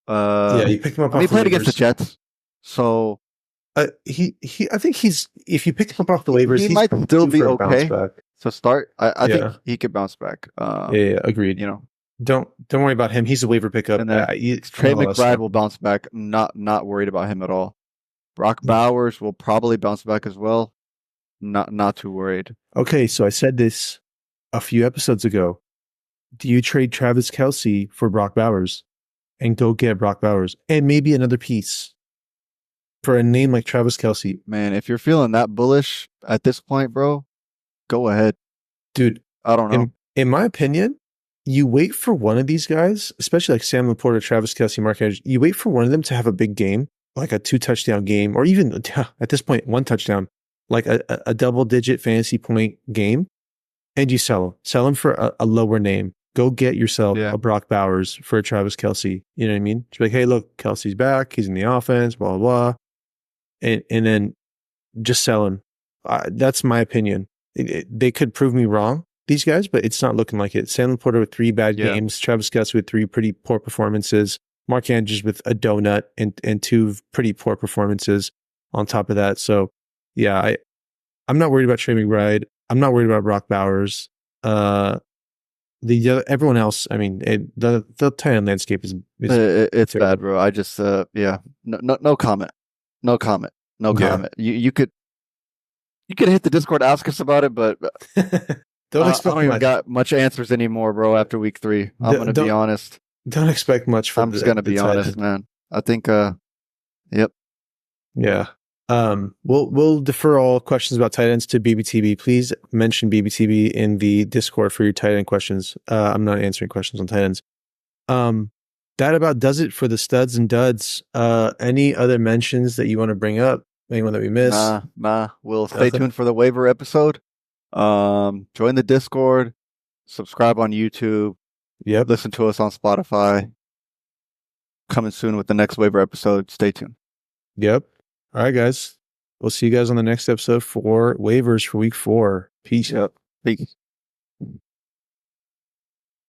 [SPEAKER 1] you picked him up.
[SPEAKER 2] He played against the Jets, so
[SPEAKER 1] I think he's, if you pick him up off the waivers,
[SPEAKER 2] He
[SPEAKER 1] he's
[SPEAKER 2] might still
[SPEAKER 1] due
[SPEAKER 2] be
[SPEAKER 1] for a bounce
[SPEAKER 2] okay
[SPEAKER 1] back.
[SPEAKER 2] to start. I
[SPEAKER 1] Yeah.
[SPEAKER 2] think he could bounce back.
[SPEAKER 1] Yeah, agreed.
[SPEAKER 2] You know,
[SPEAKER 1] Don't worry about him. He's a waiver pickup.
[SPEAKER 2] and then Trey McBride will bounce back. Not worried about him at all. Brock Bowers will probably bounce back as well. Not too worried.
[SPEAKER 1] Okay, so I said this a few episodes ago. Do you trade Travis Kelce for Brock Bowers and go get Brock Bowers and maybe another piece for a name like Travis Kelce?
[SPEAKER 2] Man, if you're feeling that bullish at this point, bro, go ahead.
[SPEAKER 1] Dude,
[SPEAKER 2] I don't know.
[SPEAKER 1] in my opinion, you wait for one of these guys, especially like Sam Laporta, Travis Kelce, Mark Andrews, you wait for one of them to have a big game, like a 2-touchdown game, or even at this point, 1 touchdown, like a double-digit fantasy point game, and you sell them. Sell them for a lower name. Go get yourself a Brock Bowers for a Travis Kelce. You know what I mean? Just be like, hey, look, Kelsey's back. He's in the offense, blah, blah, blah. And then just sell him. That's my opinion. They could prove me wrong, these guys, but it's not looking like it. Sam Laporta with 3 bad games. Travis Kelce with 3 pretty poor performances. Mark Andrews with a donut and 2 pretty poor performances on top of that. So, yeah, I'm not worried about Trey McBride. I'm not worried about Brock Bowers. Everyone else, I mean, the tight end landscape is
[SPEAKER 2] it's bad, bro. I just no comment. No comment. No comment. You could hit the Discord, ask us about it, but
[SPEAKER 1] don't expect
[SPEAKER 2] I don't even got much answers anymore, bro. After week 3, I'm gonna be honest.
[SPEAKER 1] Don't expect much from.
[SPEAKER 2] I'm just gonna be honest, man. I think, yep.
[SPEAKER 1] Yeah. We'll defer all questions about tight ends to BBTB. Please mention BBTB in the Discord for your tight end questions. I'm not answering questions on tight ends. That about does it for the studs and duds. Any other mentions that you want to bring up? Anyone that we missed?
[SPEAKER 2] Nah. We'll stay tuned for the waiver episode. Join the Discord. Subscribe on YouTube.
[SPEAKER 1] Yep.
[SPEAKER 2] Listen to us on Spotify. Coming soon with the next waiver episode. Stay tuned.
[SPEAKER 1] Yep. All right, guys. We'll see you guys on the next episode for waivers for week 4. Peace.
[SPEAKER 2] Yep. Peace.